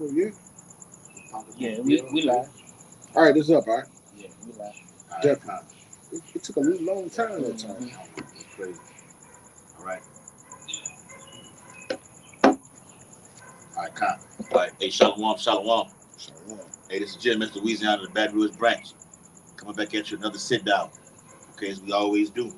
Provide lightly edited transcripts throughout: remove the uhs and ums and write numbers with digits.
28. Yeah, we live. All right, this is up, all right? Yeah, we live. Definitely. It took a long time that time. It's crazy. All right. All right, Con. All right. Hey, Shalom, Shalom. Hey, this is Jim, Mr. Louisiana, the Baton Rouge branch. Coming back at you, another sit down. Okay, as we always do.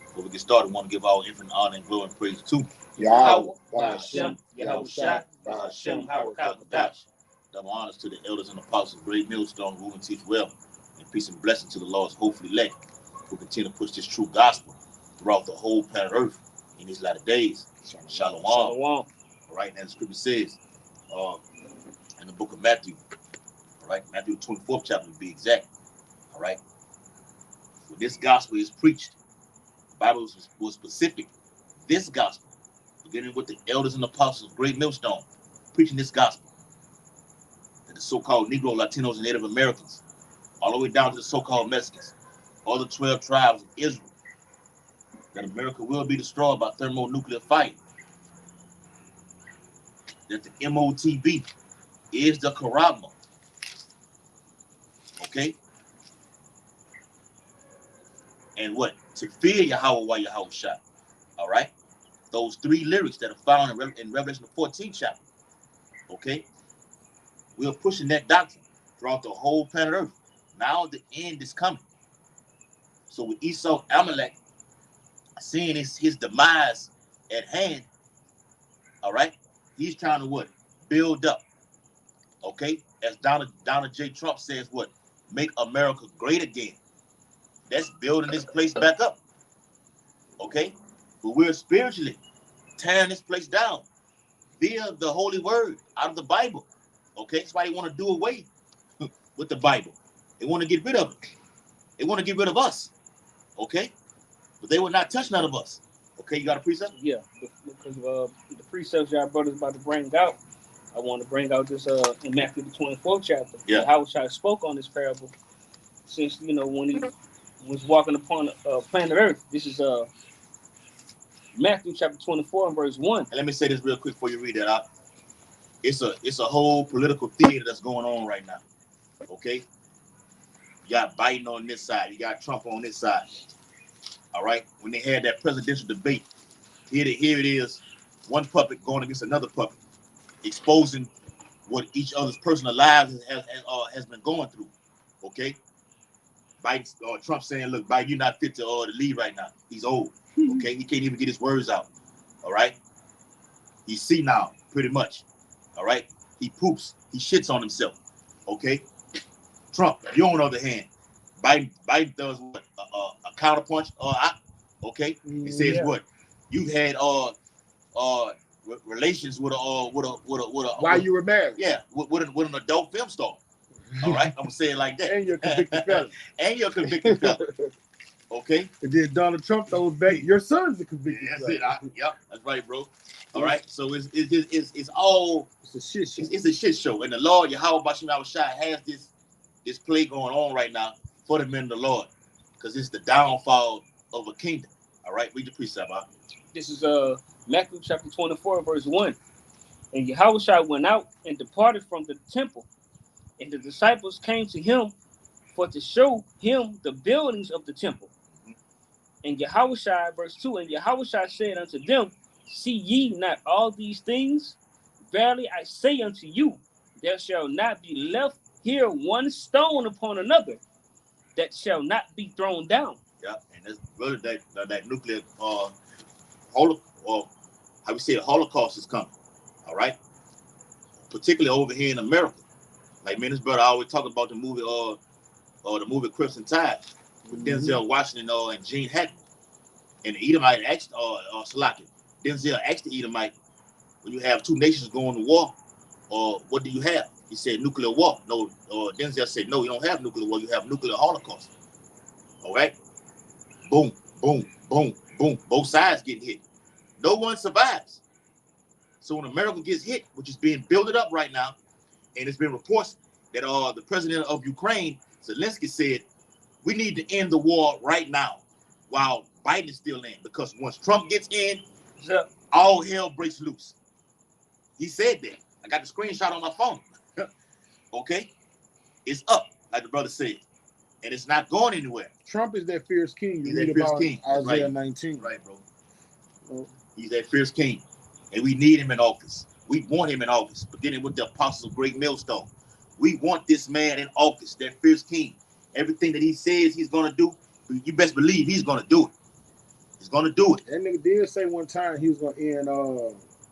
Before we get started, we want to give our infinite honor and glory and praise to Yahweh, Hashem, Yahushua, Hashem, Hawakadash. double honors to the elders and apostles, great millstone, rule and teach well, and peace and blessing to the Lord's hopefully elect, who continue to push this true gospel throughout the whole planet Earth in these latter days. Shalom. All right, now the scripture says in the book of Matthew, all right, Matthew 24th chapter to be exact. All right, when this gospel is preached, the Bible was specific. This gospel, beginning with the elders and apostles, great millstone, preaching this gospel, that the so-called Negro, Latinos, and Native Americans, all the way down to the so-called Mexicans, all the 12 tribes of Israel, that America will be destroyed by thermonuclear fire, that the MOTB is the Karama, okay? And what? To fear Yahweh while Yahweh shot, all right? Those three lyrics that are found in Revelation the 14th chapter, okay? We are pushing that doctrine throughout the whole planet Earth. Now the end is coming. So with Esau Amalek seeing his demise at hand, all right, he's trying to what? Build up, okay? As Donald J. Trump says, what? Make America great again. That's building this place back up, okay? But we're spiritually tearing this place down via the holy word out of the Bible, okay? That's why they want to do away with the Bible. They want to get rid of it. They want to get rid of us, okay? But they will not touch none of us. Okay, you got a precept? Yeah, because the precepts y'all brothers about to bring out, I want to bring out this in Matthew the 24th chapter. Yeah. How I spoke on this parable since, when he was walking upon planet Earth. This is Matthew chapter 24 and verse 1. And let me say this real quick before you read that out. It's a whole political theater that's going on right now. Okay? You got Biden on this side. You got Trump on this side. All right? When they had that presidential debate, here it is, one puppet going against another puppet, exposing what each other's personal lives has been going through. Okay? Biden, Trump saying, look, Biden, you're not fit to lead right now. He's old. Okay? He can't even get his words out. All right? He's senile, pretty much. All right? He poops. He shits on himself. Okay? Trump, you on the other hand, Biden does what? A counterpunch. Okay? He says what? You've had relations with a while you were married. Yeah, with an adult film star. All right? I'm gonna say it like that. And you're a convicted felon. And you're a convicted felon. Okay? And then Donald Trump throws back, your son's a convicted felon. That's it. Yep, that's right, bro. All right, so it's all a shit show. It's a shit show, and the Lord Yahweh Bashim Yahushua has this play going on right now for the men of the Lord, because it's the downfall of a kingdom. All right, read the precept out. This is Matthew chapter 24 verse 1. And Yahushua went out and departed from the temple, and the disciples came to him for to show him the buildings of the temple. And Yahushua, verse 2, and Yahushua said unto them, see ye not all these things? Verily I say unto you, there shall not be left here one stone upon another that shall not be thrown down. Yeah, and that's really that nuclear how we say the Holocaust is coming. All right, particularly over here in America. Like me and this brother always talk about the movie Crimson Tide with Denzel Washington and Gene Hackman. And the Edomite asked Salaki. Denzel asked the Edomite, when you have two nations going to war, what do you have? He said nuclear war. No, Denzel said, no, you don't have nuclear war, you have nuclear holocaust. All right? Boom, boom, boom, boom. Both sides getting hit. No one survives. So when America gets hit, which is being built up right now, and it's been reports that the president of Ukraine, Zelensky, said, we need to end the war right now while Biden is still in, because once Trump gets in, all hell breaks loose. He said that. I got the screenshot on my phone. Okay, it's up, like the brother said, and it's not going anywhere. Trump is that fierce king. He's You read that fierce about king. That's Isaiah right. 19. Right, bro. Oh. He's that fierce king, and we need him in office. We want him in office, beginning with the apostles of Great Millstone. We want this man in office, that fierce king. Everything that he says he's gonna do, you best believe he's gonna do it. He's gonna do it. That nigga did say one time he was gonna end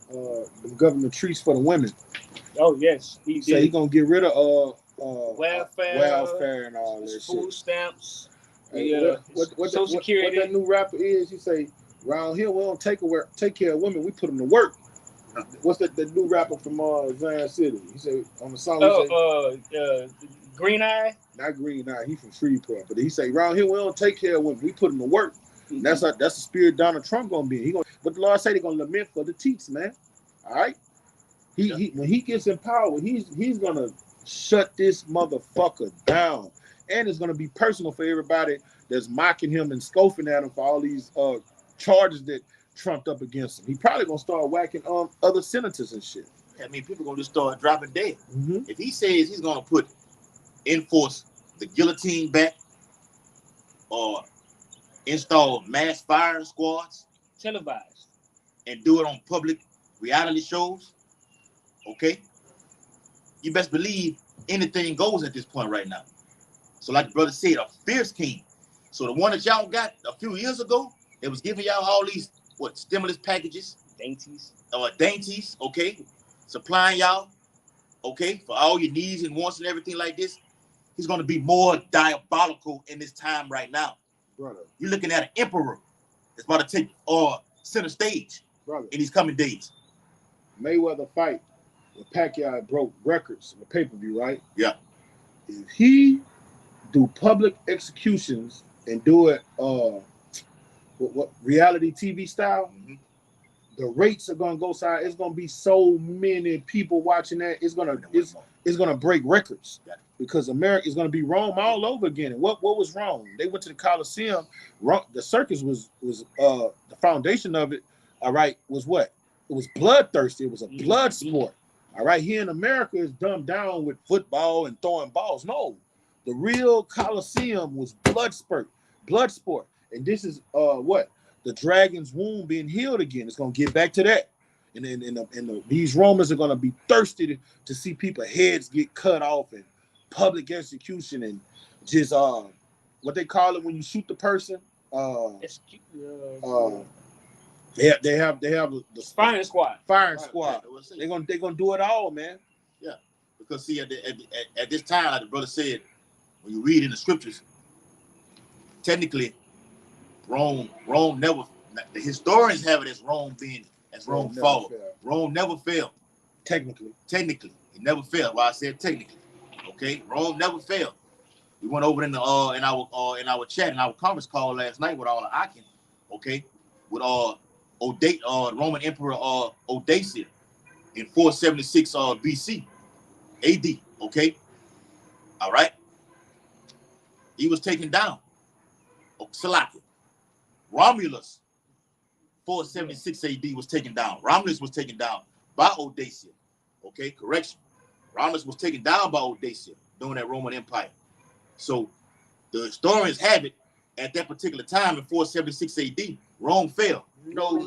the government treats for the women. Oh yes, he He did. said he gonna get rid of welfare and all that food shit. stamps. What Social Security. that new rapper is? He say around here we don't take care of women. We put them to work. What's that? The new rapper from Zion City? He said on the song. Green Eye. Not Green Eye. He from Freeport, but he say around here we don't take care of women. We put them to work. Mm-hmm. That's the spirit Donald Trump gonna be. But the Lord say they're gonna lament for the teats, man. All right. He when he gets in power, he's gonna shut this motherfucker down, and it's gonna be personal for everybody that's mocking him and scoffing at him for all these charges that trumped up against him. He probably gonna start whacking other senators and shit. I mean, people gonna just start dropping dead. Mm-hmm. If he says he's gonna enforce the guillotine back, or install mass firing squads, televised, and do it on public reality shows, okay, you best believe anything goes at this point right now. So like the brother said, a fierce king. So the one that y'all got a few years ago, it was giving y'all all these stimulus packages, dainties, okay, supplying y'all, okay, for all your needs and wants and everything like this. He's gonna be more diabolical in this time right now. Brother, you're looking at an emperor that's about to take center stage, brother, in these coming days. Mayweather fight with Pacquiao broke records in the pay-per-view, right? Yeah. If he do public executions and do it what reality TV style, mm-hmm. the rates are gonna go side. It's gonna be so many people watching that. It's gonna break records. Yeah. Because America is going to be Rome all over again. And what was Rome? They went to the Colosseum. The circus was the foundation of it. All right, was what? It was bloodthirsty. It was a blood sport. All right, here in America is dumbed down with football and throwing balls. No, the real Colosseum was blood sport. And this is what? The dragon's wound being healed again. It's going to get back to that. And these Romans are going to be thirsty to see people's heads get cut off and public execution and just what they call it when you shoot the person. They have the firing squad. Firing squad. They're gonna do it all, man. Yeah, because see at this time, like the brother said, when you read in the scriptures, technically, Rome never. The historians have it as Rome fall. Rome never fell. Technically, it never fell. Why I said technically. Okay, Rome never failed. We went over in our chat in our conference call last night with all the Akin, okay, with Roman Emperor Odysseus in 476 BC, AD. Okay, all right. He was taken down. Salakia. Romulus, 476 AD was taken down. Romulus was taken down by Odysseus. Okay, correction. Romulus was taken down by Odysseus during that Roman Empire. So the historians have it at that particular time in 476 AD, Rome fell. No.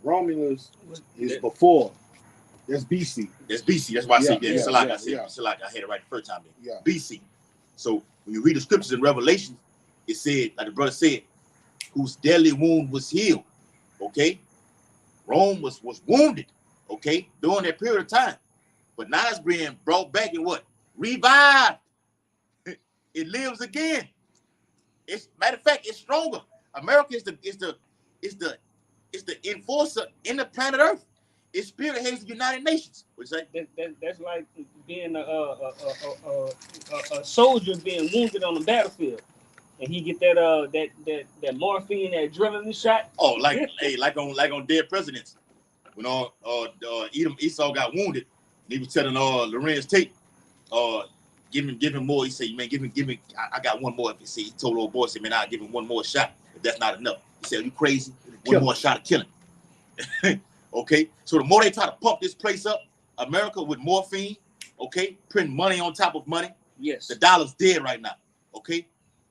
Romulus is before. That's BC. That's BC. That's why I said that. I had it right the first time. Yeah. BC. So when you read the scriptures in Revelation, it said, like the brother said, whose deadly wound was healed. Okay? Rome was wounded. Okay, during that period of time, but now it's being brought back and what? Revived. It lives again. It's matter of fact, it's stronger. America is the enforcer in the planet Earth. Its spirit heads the United Nations. What's that? That's like being a soldier being wounded on the battlefield, and he get that morphine, that adrenaline shot. Oh, like on Dead Presidents. When Esau got wounded, and he was telling Lorenz Tate, give him more. He said, man, give me. I got one more. He told old boy, said, man, I'll give him one more shot. If that's not enough, he said, you crazy? One more shot to kill him. Okay, so the more they try to pump this place up, America with morphine, okay, print money on top of money. Yes. The dollar's dead right now. Okay,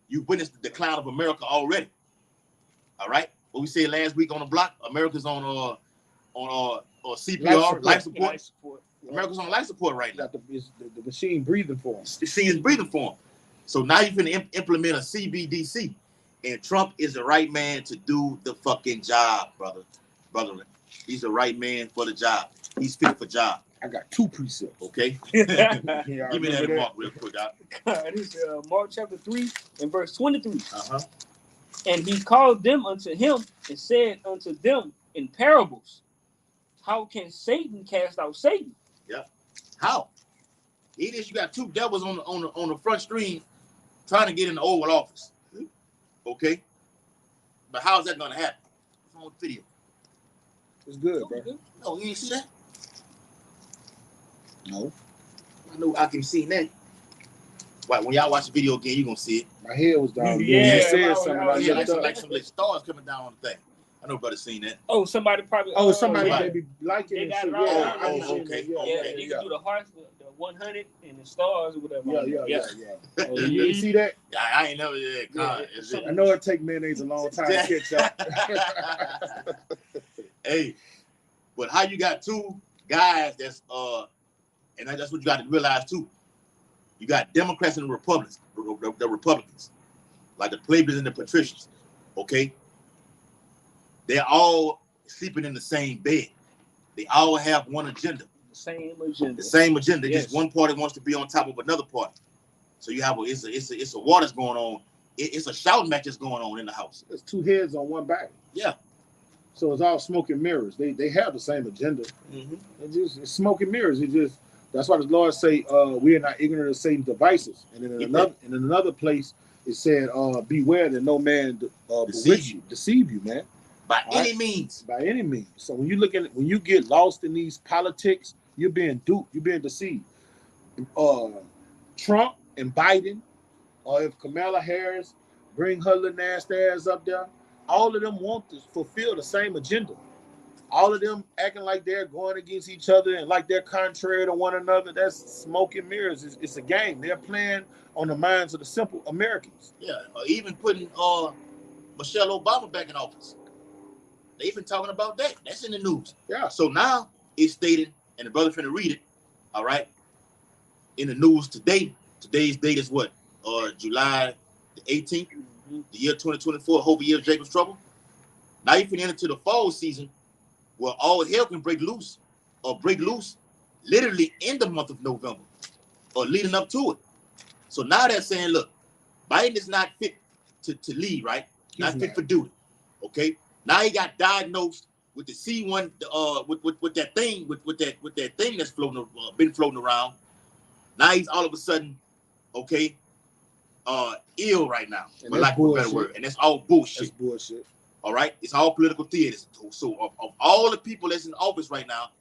you witnessed the decline of America already. All right, what we said last week on the block, America's on CPR, life support. America's on life support right now. Got the machine breathing for them. The machine is breathing for them. So now you're going to implement a CBDC, and Trump is the right man to do the fucking job, brother. He's the right man for the job. He's fit for job. I got 2 precepts. Okay. Yeah, Give me that mark real quick. This is Mark chapter 3 and verse 23. Uh-huh. And he called them unto him and said unto them in parables, how can Satan cast out Satan? Yeah. How? It is you got 2 devils on the front stream trying to get in the Oval Office. Okay. But how is that gonna happen? What's wrong with the video? It's good, bro. No, you ain't see that? No. I know I can see that. Right, when y'all watch the video again, you're gonna see it. My head was down. Yeah, You said I something. was- Yeah, I looked like up. some stars coming down on the thing. I know brother seen that. Oh, somebody probably. Oh, somebody right. they be liking They and got shit. it all. Yeah, Oh, I seen okay. that. Yeah, Yeah, yeah, you yeah. can do the hearts, the 100 and the stars or whatever. Yeah. Oh, you didn't see that? I ain't never I know it take mayonnaise a long time to catch up. Hey, but how you got 2 guys that's and that's what you got to realize too. You got Democrats and the Republicans, the Republicans, like the plebeians and the patricians. Okay, they're all sleeping in the same bed. They all have one agenda. The same agenda. The same agenda. Yes. Just one party wants to be on top of another party. So you have it's a war that's going on. It's a shouting match that's going on in the house. There's 2 heads on one back. Yeah. So it's all smoke and mirrors. They have the same agenda. Mm-hmm. It's smoke and mirrors. That's why the Lord say we are not ignorant of Satan's devices. And then in another place it said beware that no man deceive you, man. By All any right? means. By any means. So when you get lost in these politics, you're being duped, you're being deceived. Trump and Biden, or if Kamala Harris bring her little nasty ass up there, all of them want to fulfill the same agenda. All of them acting like they're going against each other and like they're contrary to one another. That's smoke and mirrors. It's a game. They're playing on the minds of the simple Americans. Yeah, even putting Michelle Obama back in office. They've been talking about that. That's in the news. Yeah. So now it's stated, and the brother finna read it, all right, in the news today. Today's date is what? July the 18th, the year 2024, whole year of Jacob's trouble. Now you finna enter the fall season where all hell can break loose literally in the month of November or leading up to it. So now they're saying, look, Biden is not fit to lead, right? Not fit for duty. Okay. Now he got diagnosed with the C1, with that thing that's been floating around. Now he's all of a sudden, okay, ill right now, for lack of a better word, and that's all bullshit. That's bullshit. All right, it's all political theater. So of all the people that's in office right now,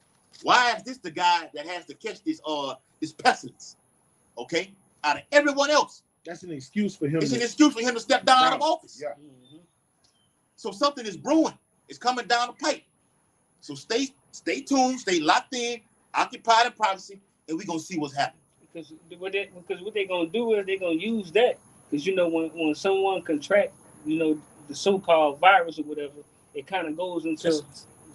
why is this the guy that has to catch this pestilence? Okay, out of everyone else, That's an excuse for him. it's an excuse for him to step down out of office. Yeah. Mm-hmm. So something is brewing. It's coming down the pipe. So stay tuned, stay locked in, occupied in privacy, and we're gonna see what's happening. Because what they're gonna do is they're gonna use that. Because when someone contract, the so-called virus or whatever, it kind of goes into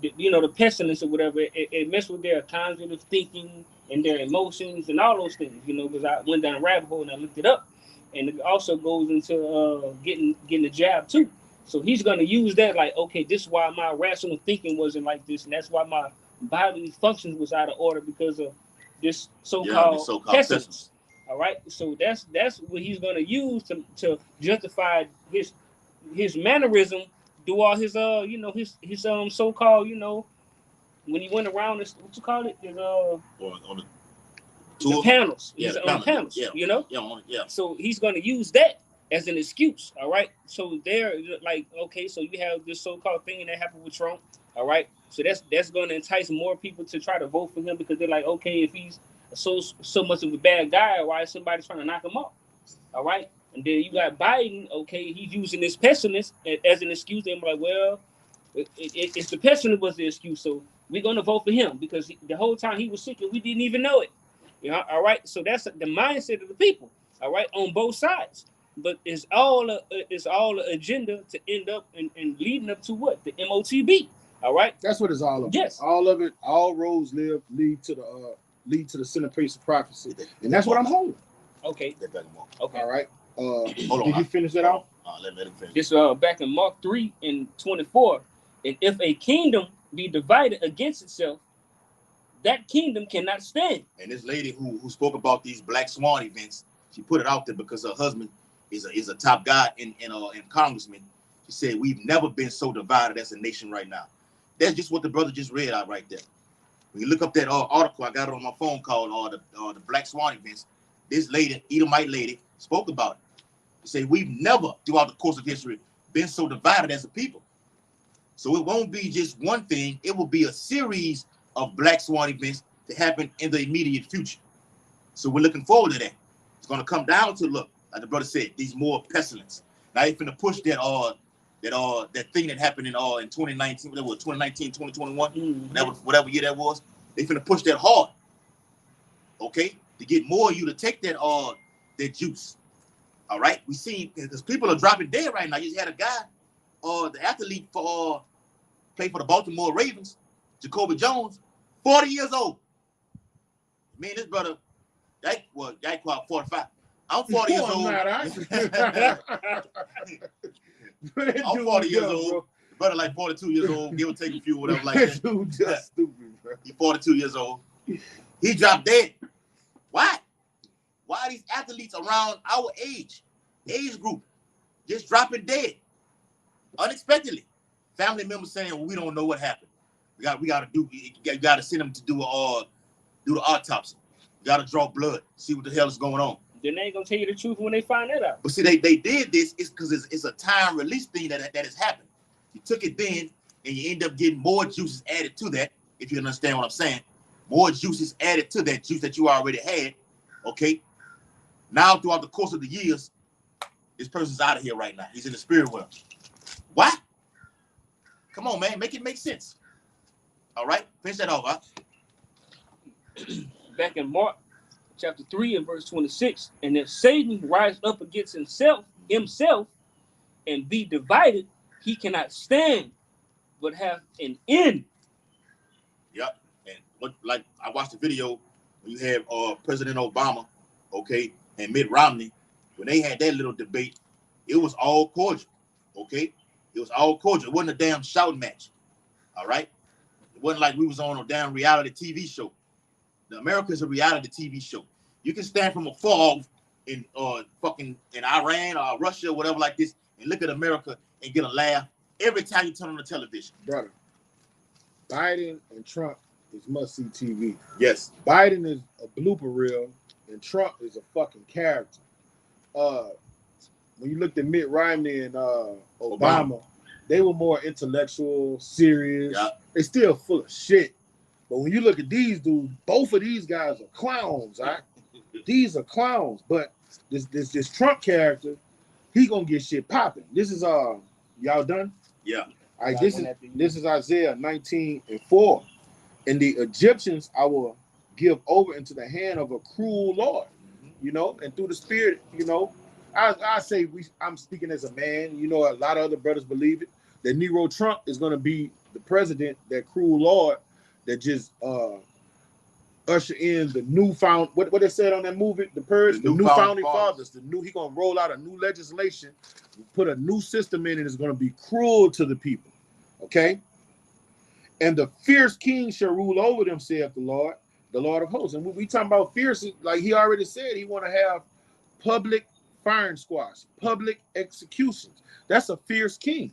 the pestilence or whatever. It messes with their cognitive thinking and their emotions and all those things. Because I went down a rabbit hole and I looked it up, and it also goes into getting the jab too. So he's gonna use that like, okay, this is why my rational thinking wasn't like this, and that's why my bodily functions was out of order because of this so-called pestilence. All right, so that's what he's gonna use to justify his mannerism, do all his his so-called when he went around this, what you call it, On the panels, Yeah, he's the on panels, panels, yeah. So he's gonna use that as an excuse. All right, so they're like, okay, so you have this so-called thing that happened with Trump. All right, so that's gonna entice more people to try to vote for him because they're like, okay, if he's so much of a bad guy, why is somebody trying to knock him off? All right. And then you got Biden, okay, he's using this pestilence as an excuse. They're like, well, it's the pestilence was the excuse. So we're gonna vote for him because the whole time he was sick and we didn't even know it. You know, all right. So that's the mindset of the people, all right, on both sides. But it's all an agenda to end up and leading up to what? The MOTB. All right. That's what it's all about. Yes. All of it, all roads lead to the centerpiece of prophecy. And that's what I'm holding. Okay. Okay. All right. Hold Did on. you finish that out? Let him finish. This back in Mark 3:24. And if a kingdom be divided against itself, that kingdom cannot stand. And this lady who spoke about these Black Swan events, she put it out there because her husband is a top guy in congressman. She said we've never been so divided as a nation right now. That's just what the brother just read out right there. When you look up that article, I got it on my phone called the Black Swan events. This lady, Edomite lady, spoke about it. She said we've never, throughout the course of history, been so divided as a people. So it won't be just one thing; it will be a series of Black Swan events to happen in the immediate future. So we're looking forward to that. It's going to come down to, look, like the brother said, these more pestilence. Now they're finna push that thing that happened in 2019, whatever, 2019, 2021, whatever year that was. They finna push that hard, okay, to get more of you to take that juice. All right, we see because people are dropping dead right now. You just had a guy, the athlete for played for the Baltimore Ravens, Jacoby Jones, 40 years old. Me and this brother, that quite 45. I'm 40 years old. I'm 40 years old. Brother like 42 years old, give or take a few, whatever like that. Dude, just stupid, bro. He's 42 years old. He dropped dead. Why? Why are these athletes around our age group just dropping dead unexpectedly? Family members saying, well, we don't know what happened. You got to send them to do the autopsy. You got to draw blood, see what the hell is going on. Then they ain't gonna tell you the truth when they find that out. But see, they did this is because it's a time release thing that has happened. You took it then, and you end up getting more juices added to that. If you understand what I'm saying, more juices added to that juice that you already had. Okay. Now, throughout the course of the years, this person's out of here right now. He's in the spirit world. What? Come on, man, make it make sense. All right, finish that off, huh? Back in Mark chapter 3 and verse 26, and if Satan rise up against himself and be divided, he cannot stand, but have an end. Yep. And like I watched the video when you have President Obama, okay, and Mitt Romney, when they had that little debate, it was all cordial, okay? It was all cordial. It wasn't a damn shouting match, all right? It wasn't like we was on a damn reality TV show. The America is a reality TV show. You can stand from afar in Iran or Russia or whatever like this and look at America and get a laugh every time you turn on the television. Brother, Biden and Trump is must-see TV. Yes. Biden is a blooper reel and Trump is a fucking character. When you looked at Mitt Romney and Obama, they were more intellectual, serious. Yeah. They still full of shit. But when you look at these dudes, both of these guys are clowns, all right? These are clowns. But this Trump character, he gonna get shit popping. This is y'all done? Yeah. All right, this is Isaiah 19:4. And the Egyptians I will give over into the hand of a cruel Lord, you know, and through the spirit, you know. I say I'm speaking as a man, you know, a lot of other brothers believe it, that Nero Trump is gonna be the president, that cruel Lord that just usher in the newfound what they said on that movie, The Purge, the new founding fathers, he gonna roll out a new legislation, put a new system in, and it's gonna be cruel to the people. Okay. And the fierce king shall rule over them, saith the Lord of hosts. And we talking about fierce, like he already said, he want to have public firing squads, public executions. That's a fierce king.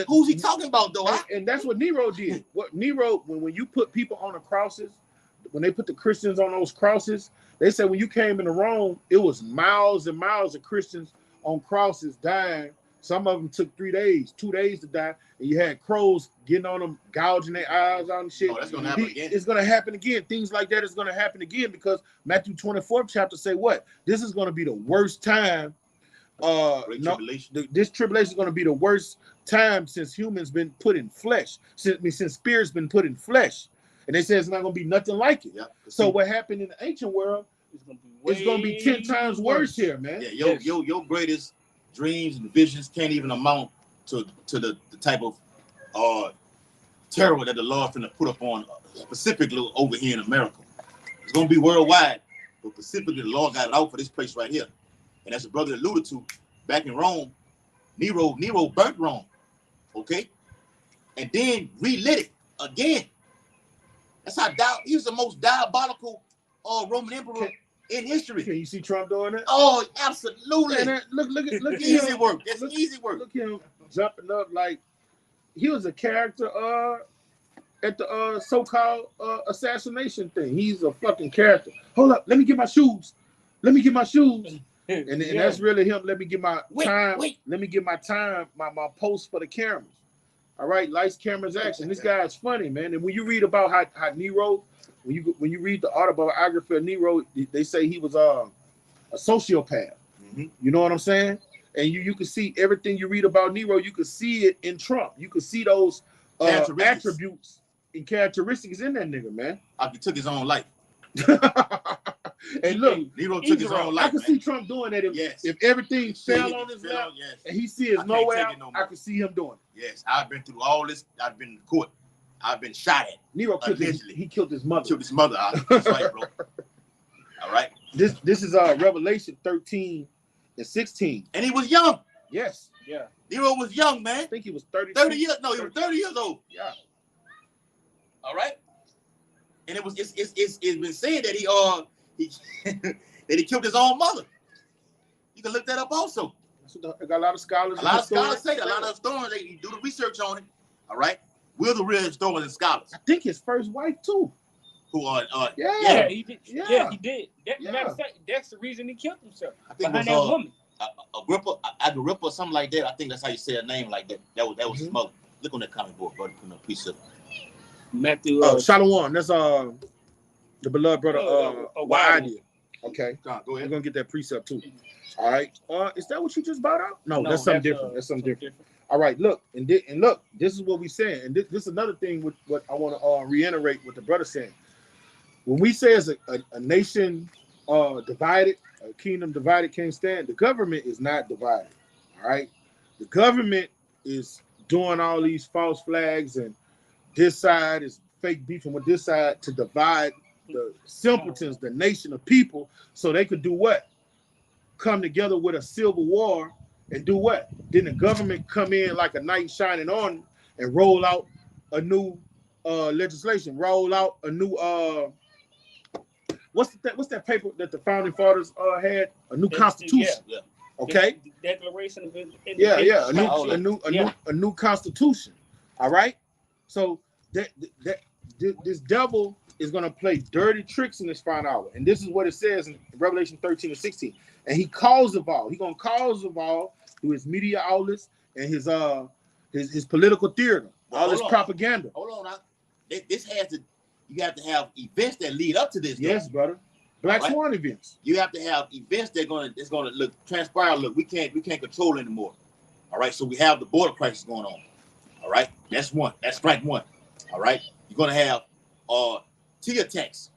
Who's he talking about, though? And that's what Nero did. What Nero, when you put people on the crosses, when they put the Christians on those crosses, they said when you came into Rome, it was miles and miles of Christians on crosses dying. Some of them took 3 days, 2 days to die, and you had crows getting on them, gouging their eyes out and shit. Oh, that's gonna happen again. It's gonna happen again. Things like that is gonna happen again because Matthew 24th chapter say what? This is gonna be the worst time Great no, tribulation. this tribulation is going to be the worst time since humans been put in flesh. Since spirits been put in flesh, and they say it's not going to be nothing like it. Yeah. So what happened in the ancient world is going to be 10 times worse here, man. Yeah, your greatest dreams and visions can't even amount to the type of terror that the Lord finna put up on specifically over here in America. It's gonna be worldwide, but specifically the Lord got it out for this place right here. And as the brother alluded to, back in Rome, Nero burnt Rome, okay, and then relit it again. That's how he was the most diabolical Roman emperor in history. Can you see Trump doing that? Oh, absolutely. Man, look at Easy him. work. That's easy work. Look at him jumping up like he was a character at the so-called assassination thing. He's a fucking character. Hold up, let me get my shoes. And that's really him. Let me get my time. Let me get my time, my post for the cameras. All right, lights, cameras, action. This guy is funny, man. And when you read about how Nero, when you read the autobiography of Nero, they say he was a sociopath. Mm-hmm. You know what I'm saying? And you can see everything you read about Nero. You can see it in Trump. You can see those attributes and characteristics in that nigga, man. He took his own life. And look, Nero took his own life. I can see Trump doing that if everything fell on his lap and he sees no way out. I can see him doing it. Yes, I've been through all this. I've been in court. I've been shot at. Nero killed his mother. Killed his mother. That's right, bro. All right. This is Revelation 13 and 16. And he was young. Yes. Yeah. Nero was young, man. I think he was 30. 30 years. No, he was 30 years old. Yeah. All right. And it's been said that he that he killed his own mother. You can look that up also. I got a lot of scholars. A lot of scholars say that. A lot of historians, they do the research on it. All right. We're the real historians and scholars. I think his first wife too. Who are yeah, he did. Yeah, he did. Matter of fact, that's the reason he killed himself. I think behind it was, that woman. Agrippa, or something like that. I think that's how you say her name like that. That was his mother. Look on that comic book, brother. Put a piece of Matthew. Shalom. That's the beloved brother Wa'adi. Okay. Go ahead. We're gonna get that precept too. All right. Is that what you just brought out? No, that's something different. That's something different. All right. Look, look. This is what we saying, and this is another thing with what I want to reiterate what the brother saying. When we say as a nation divided, a kingdom divided can't stand, the government is not divided. All right. The government is doing all these false flags, and this side is fake beefing with this side to divide the simpletons, the nation of people, so they could do what? Come together with a civil war and do what? Then the government come in like a knight shining on and roll out a new legislation, roll out a new what's that paper that the founding fathers had? A new constitution. Yeah. Okay. Declaration of Independence. Yeah. A new constitution. All right. So this devil is going to play dirty tricks in this final hour. And this is what it says in Revelation 13 and 16. And he calls the ball. He's going to cause the ball through his media outlets and his political theater, all his propaganda. Hold on now. You have to have events that lead up to this. Yes, brother. Black Swan events. You have to have events that's gonna transpire. Look, we can't control anymore. All right. So we have the border crisis going on. All right. That's one. That's strike one. All right. You're gonna have tea attacks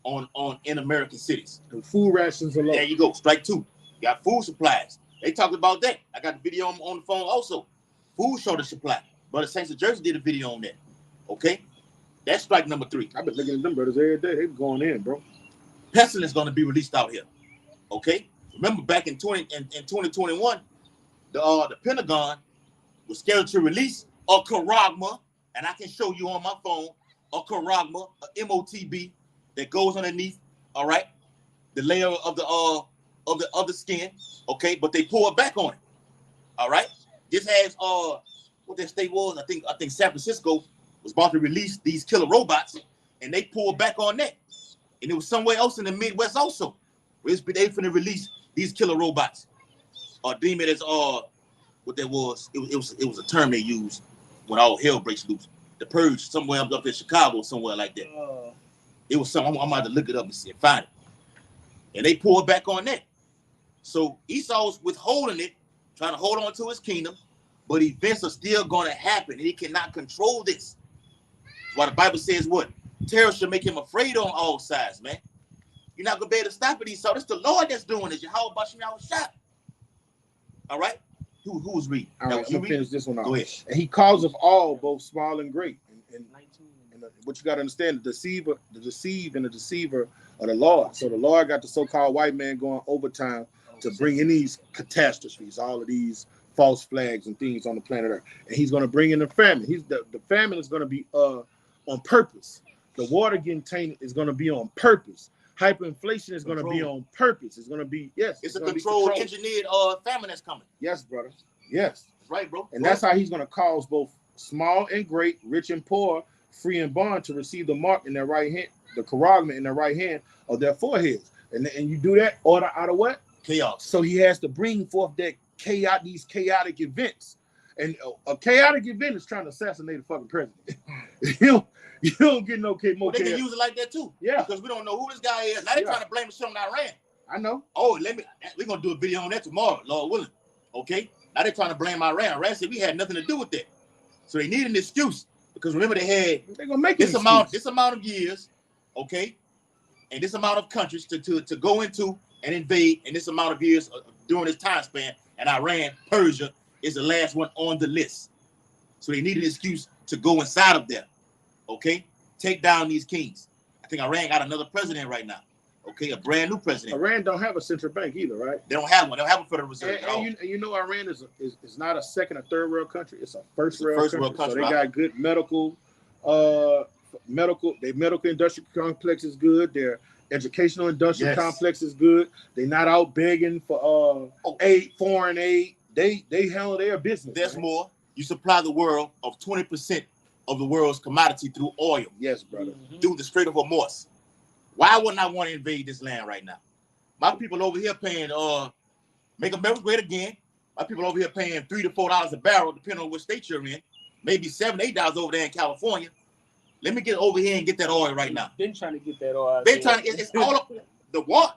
in American cities. The food rations alone. There you go. Strike two. You got food supplies. They talked about that. I got the video on the phone also. Food shortage supply. Brother Saints of Jersey did a video on that. Okay. That's strike number 3. I've been looking at them brothers every day. They're going in, bro. Pestilence is going to be released out here. Okay. Remember back in 2021, the Pentagon was scheduled to release a charagma, and I can show you on my phone a charagma, a MOTB that goes underneath. All right, the layer of the skin. Okay, but they pull it back on it. All right. This has what that state was. I think San Francisco was about to release these killer robots, and they pulled back on that. And it was somewhere else in the Midwest also. Where they finna release these killer robots. Or deem it as what that was. It was a term they used when all hell breaks loose. The purge, somewhere up in Chicago, somewhere like that. It was something. I'm about to look it up and see and find it. And they pulled back on that. So Esau's withholding it, trying to hold on to his kingdom, but events are still going to happen, and he cannot control this. That's why the Bible says what? Terror should make him afraid on all sides, man. You're not going to be able to stop it, Esau. It's the Lord that's doing this. Yahweh Bashim Yahushua. All right? Who was reading? All right, I'm gonna finish this one off. Go ahead. And he calls of all, both small and great. And what you got to understand, the deceiver, the deceive and the deceiver are the Lord. So the Lord got the so-called white man going overtime to bring in these catastrophes, all of these false flags and things on the planet Earth. And he's going to bring in the famine. The famine is going to be on purpose. The water getting tainted is going to be on purpose. Hyperinflation is going to be on purpose. It's going to be, yes. It's a controlled, engineered famine that's coming. Yes, brother. Yes. That's right, bro. And that's how he's going to cause both small and great, rich and poor, free and bond to receive the mark in their right hand, the charagma in their right hand of their foreheads. And you do that order out of what? Chaos. So he has to bring forth these chaotic events. And a chaotic event is trying to assassinate the fucking president. You don't get no more. Well, they can use it like that too. Yeah. Because we don't know who this guy is. Now they're trying to blame it on Iran. I know. Oh, we're gonna do a video on that tomorrow, Lord willing. Okay. Now they're trying to blame Iran. Iran said we had nothing to do with that. So they need an excuse. Because remember they're gonna make this amount of years, okay, and this amount of countries to go into and invade, and this amount of years during this time span, and Iran, Persia is the last one on the list. So they need an excuse to go inside of there. Okay, take down these kings. I think Iran got another president right now. Okay, a brand new president. Iran don't have a central bank either, right? They don't have one. They don't have a federal reserve. And you know, Iran is not a second or third world country. It's a first world country. So they got good medical industrial complex is good. Their educational industrial complex is good. They're not out begging for foreign aid. They handle their business. There's more. You supply the world of 20% of the world's commodity through oil. Yes, brother. Through the Strait of Hormuz. Why wouldn't I want to invade this land right now? My people over here paying make America great again. My people over here paying $3 to $4 a barrel, depending on what state you're in. Maybe $7, $8 over there in California. Let me get over here and get that oil right now. Been trying to get that oil. Been trying to. It's all up.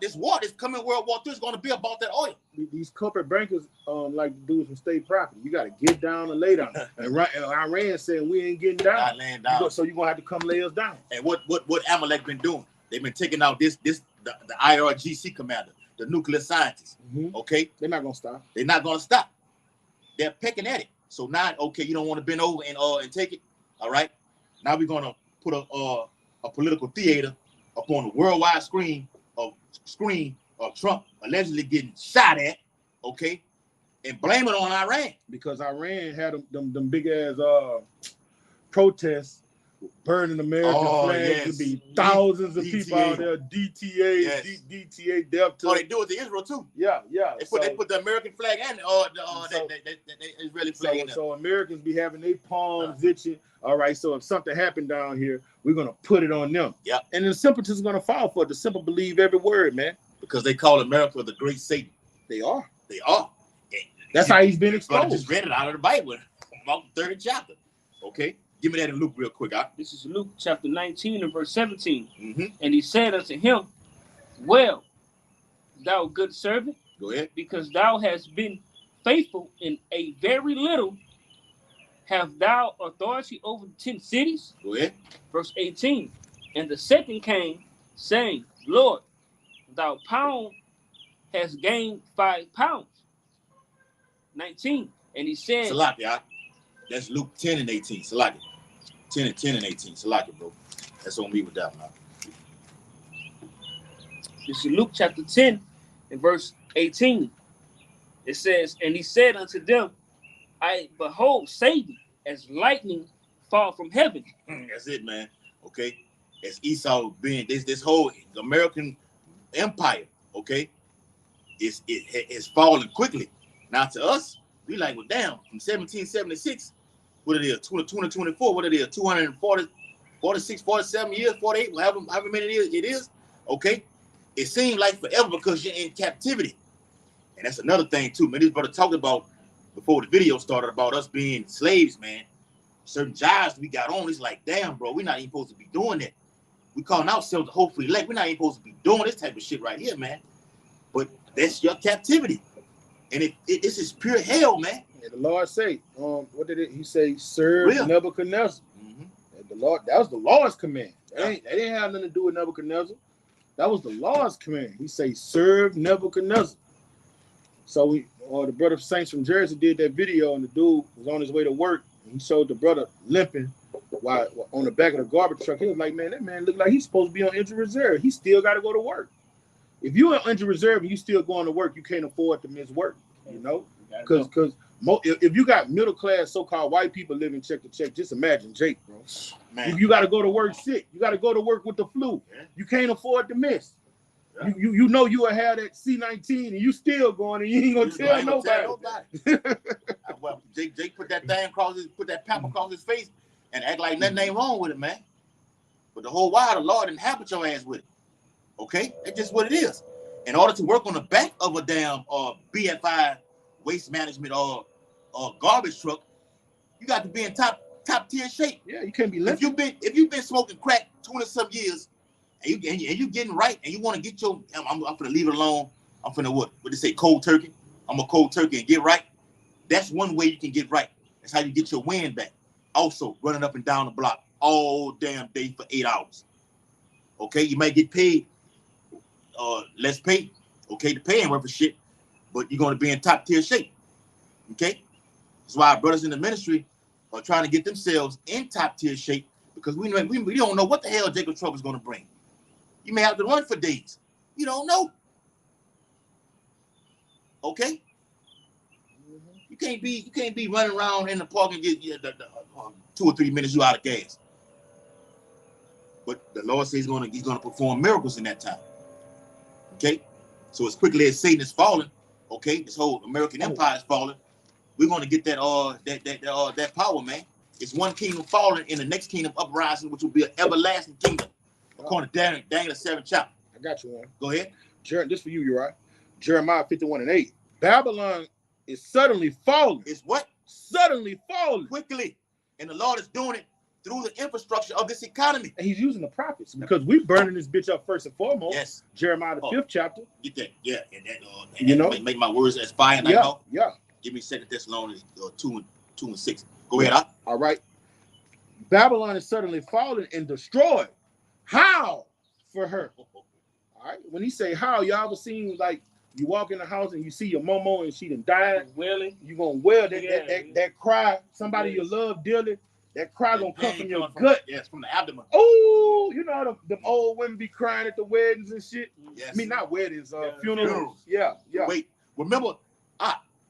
This war that's coming, World War III, is going to be about that oil. These corporate bankers like to do some state property. You got to get down and lay down. And Iran said we ain't getting down. Not laying down. So you're gonna have to come lay us down. And what Amalek been doing? They've been taking out the IRGC commander, the nuclear scientists. Okay, they're not gonna stop. They're not gonna stop. They're pecking at it. So now, okay, you don't want to bend over and take it. All right. Now we're gonna put a political theater up on the worldwide screen of Trump allegedly getting shot at, okay, and blame it on Iran. Because Iran had them big ass protests burning American flags. Yes. Could be thousands of people out there. DTA, DTA, Delta. Oh, they do it to Israel too. Yeah. They put the American flag and the Israeli flag in there. So Americans be having their palms itching. All right, so if something happened down here, we're gonna put it on them. Yeah. And the simpletons are gonna fall for it. The simple believe every word, man. Because they call America the great Satan. They are. That's how he's been exposed. I just read it out of the Bible, about the 3rd chapter. Okay. Give me that in Luke real quick. This is Luke chapter 19 and verse 17. And he said unto him, well, thou good servant, go ahead, because thou hast been faithful in a very little, have thou authority over 10 cities? Go ahead. Verse 18. And the second came, saying, Lord, thou pound hast gained 5 pounds. 19. And he said, Salakia, that's Luke 10 and 18. Salakia. 10 and 18. Salakia, bro. That's on me with that, man. This is Luke chapter 10 and verse 18. It says, and he said unto them, I behold Satan as lightning fall from heaven. That's it, man. Okay. As Esau being this whole American empire, okay, it's falling quickly. Now to us, we like, well, damn, from 1776, what it is, 2024, what it is, 240, 46, 47 years, 48, however many it is, okay? It seemed like forever because you're in captivity. And that's another thing too, man. This brother talked about before the video started about us being slaves, man. Certain jobs we got on, it's like, damn, bro, we're not even supposed to be doing that. We calling ourselves the hopefully elect. We're not even supposed to be doing this type of shit right here, man. But That's your captivity. And this is pure hell, man. And the Lord say, what did he say? Serve Real. Nebuchadnezzar. Mm-hmm. And the Lord, that was the Lord's command. They didn't have nothing to do with Nebuchadnezzar. That was the Lord's command. He say, serve Nebuchadnezzar. So the brother Saints from Jersey did that video, and the dude was on his way to work, and he showed the brother limping while on the back of the garbage truck. He was like, man, that man looked like he's supposed to be on injured reserve. He still got to go to work. If you're on injured reserve and you still going to work, you can't afford to miss work, you know? Because if you got middle class so-called white people living check to check, just imagine Jake, bro. Man. If you got to go to work sick, you got to go to work with the flu. Yeah. You can't afford to miss. Yeah. You know you will have that C-19 and you still going and you ain't gonna tell nobody. Well, Jake put that thing put that pap across his face and act like nothing ain't wrong with it, man. But the whole while the Lord inhabit your ass with it. Okay? That's just what it is. In order to work on the back of a damn BFI waste management or garbage truck, you got to be in top tier shape. Yeah, you can't be left. If you've been smoking crack 20-some years and you getting right and you want to get your I'm gonna leave it alone. I'm finna what they say, cold turkey. I'm a cold turkey and get right. That's one way you can get right. That's how you get your wind back. Also, running up and down the block all damn day for 8 hours. Okay, you might get paid less pay. Okay, the pay ain't worth a shit, but you're gonna be in top tier shape. Okay, that's why our brothers in the ministry are trying to get themselves in top tier shape because we don't know what the hell Jacob Trouble is gonna bring. You may have to run for days. You don't know. Okay. You can't be running around in the park and get 2 or 3 minutes you out of gas. But the Lord says he's gonna perform miracles in that time. Okay, so as quickly as Satan is falling, okay, this whole American empire is falling. We're gonna get that power, man. It's one kingdom falling and the next kingdom uprising, which will be an everlasting kingdom. According to Daniel 7th chapter. I got you one. Go ahead. This for you, Uriah. Jeremiah 51:8. Babylon is suddenly falling. It's what? Suddenly falling. Quickly. And the Lord is doing it through the infrastructure of this economy. And he's using the prophets because we burning this bitch up first and foremost. Yes. Jeremiah the 5th chapter. Get that. Yeah. And make my words as fire. Yeah. Give me 2 Thessalonians 2:6. Go ahead. All right. Babylon is suddenly falling and destroyed. How for her? All right. When he say how, y'all ever seen like you walk in the house and you see your momo and she done died? Wailing. You gonna wail that cry. Somebody you love dearly. That cry gonna come from your gut. Yes, from the abdomen. Oh, you know them old women be crying at the weddings and shit. Yes. I mean not weddings, funerals. Yeah. Wait, remember?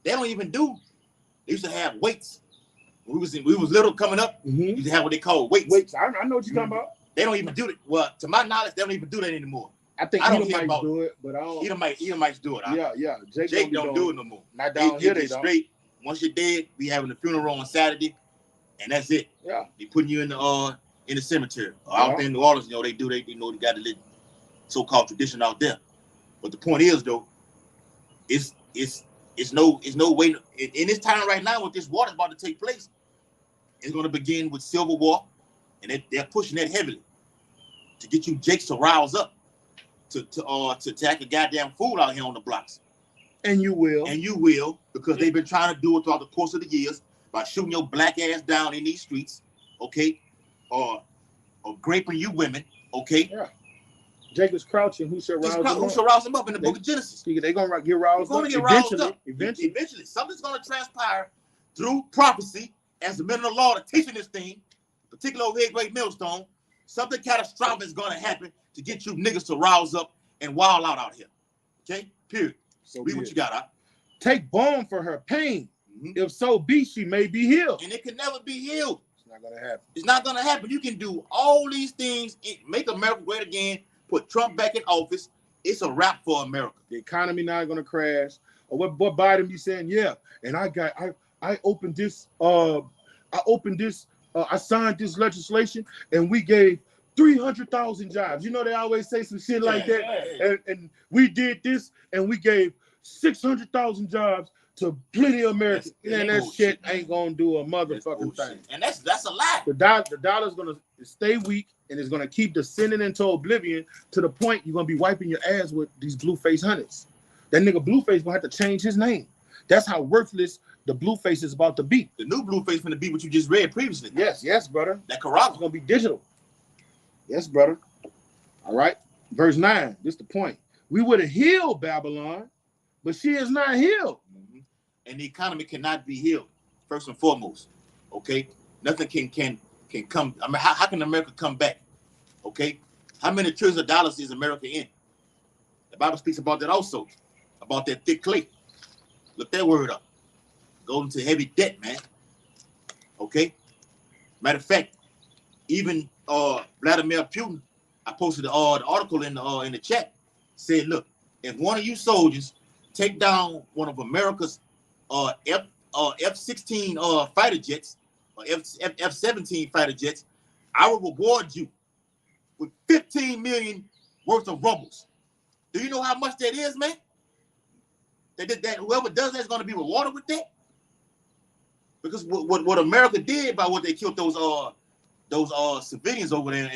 They don't even do. They used to have weights. When we was little coming up. Mm-hmm. We used to have what they call weights. Weights. I know what you're talking about. They don't even do it. Well, to my knowledge, they don't even do that anymore. I think Edomites do it, but I don't. Edomites do it. Yeah. Jake don't do it no more. Not down here, they don't. Straight. Once you're dead, we having a funeral on Saturday, and that's it. Yeah. They putting you in the cemetery. Out there in New Orleans, they got a little so-called tradition out there. But the point is, though, it's no way in this time right now with this war that's about to take place. It's going to begin with civil war, and they're pushing that heavily to get you Jakes to rouse up to act a goddamn fool out here on the blocks. And you will. Because they've been trying to do it throughout the course of the years by shooting your black ass down in these streets, okay, or graping you women, okay. Yeah. Jake is crouching. Who shall rouse him up in the book of Genesis? They're gonna get roused up. Eventually, something's gonna transpire through prophecy as the men of the Lord are teaching this thing, particularly over here at Great Millstone. Something catastrophic is gonna happen to get you niggas to rouse up and wild out here. Okay? Period. So read what you got, huh? Take balm for her pain. Mm-hmm. If so be, she may be healed. And it can never be healed. It's not gonna happen. It's not gonna happen. You can do all these things, make America great again, put Trump back in office. It's a wrap for America. The economy not gonna crash. Or what Biden be saying, yeah. And I opened this, I signed this legislation and we gave 300,000 jobs. You know, they always say some shit like that. And we did this and we gave 600,000 jobs to plenty of Americans. And that shit ain't gonna do a motherfucking thing. And that's a lie. The dollar's gonna stay weak and it's gonna keep descending into oblivion to the point you're gonna be wiping your ass with these blue face hunters. That nigga Blueface gonna have to change his name. That's how worthless the Blueface is about to be. The new Blueface finna be what you just read previously. Yes, brother. That It's Quran. gonna be digital. Yes, brother. All right. Verse 9. This the point. We would have healed Babylon, but she is not healed. Mm-hmm. And the economy cannot be healed. First and foremost, okay. Nothing can come. I mean, how can America come back? Okay. How many trillions of dollars is America in? The Bible speaks about that also, about that thick clay. Look that word up. Goes into heavy debt, man. Okay. Matter of fact, even Vladimir Putin, I posted the article in the chat, said, look, if one of you soldiers take down one of America's F-16 fighter jets or F-17 fighter jets, I will reward you with 15 million worth of rubles. Do you know how much that is, man? That whoever does that is going to be rewarded with that. Because what America did by what they killed those civilians over there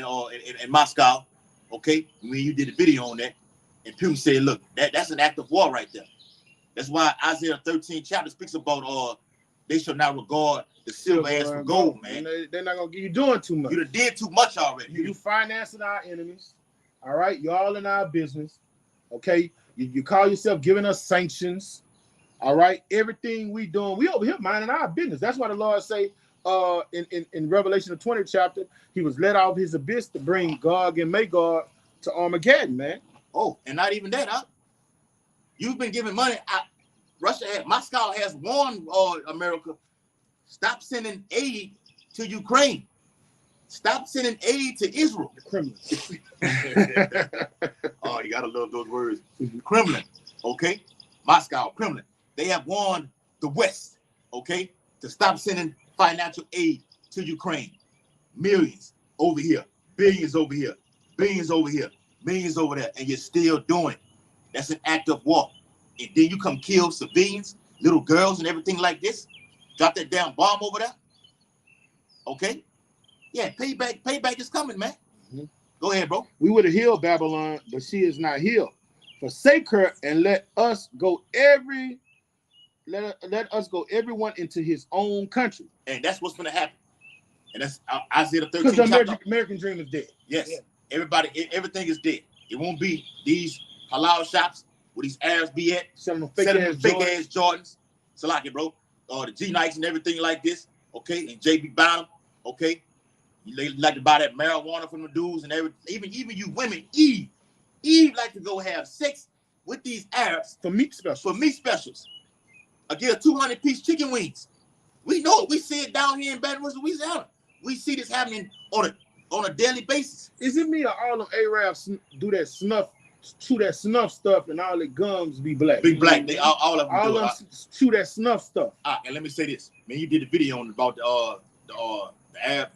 in Moscow, okay? When you did a video on that, and Putin said, look, that's an act of war right there. That's why Isaiah 13 chapter speaks about they shall not regard the silver as for gold, man. They're not gonna get you doing too much. You done did too much already. You financing our enemies. All right, you all in our business. Okay, you call yourself giving us sanctions. All right, everything we doing, we over here minding our business. That's why the Lord say in Revelation the 20th chapter, he was let out of his abyss to bring Gog and Magog to Armageddon, man. Oh, and not even that, huh? You've been giving money. Moscow has warned America, stop sending aid to Ukraine. Stop sending aid to Israel. The criminals. Oh, you gotta love those words. Kremlin, okay? Moscow, Kremlin. They have warned the West, okay, to stop sending financial aid to Ukraine. Millions over here, billions over here, billions over here, millions over there, and you're still doing it. That's an act of war. And then you come kill civilians, little girls, and everything like this. Drop that damn bomb over there. Okay? Yeah, payback is coming, man. Mm-hmm. Go ahead, bro. We would have healed Babylon, but she is not healed. Forsake her and let us go everyone into his own country. And that's what's gonna happen. And that's Isaiah 13. Because the American dream is dead. Yes. Yeah. Everything is dead. It won't be these halal shops where these Arabs be at selling them fake ass Jordans. Salaki, bro. The G Nikes and everything like this. Okay, and JB Bynum. Okay, you like to buy that marijuana from the dudes and everything. Even you women, Eve like to go have sex with these Arabs for meat specials. I get a 200-piece chicken wings. We know it. We see it down here in Baton Rouge, Louisiana. We see this happening on a daily basis. Is it me or all them Arabs do that snuff? Chew that snuff stuff and all the gums be black. Big black. They all of them. All of them chew that snuff stuff. And let me say this, man. You did a video on about the Arab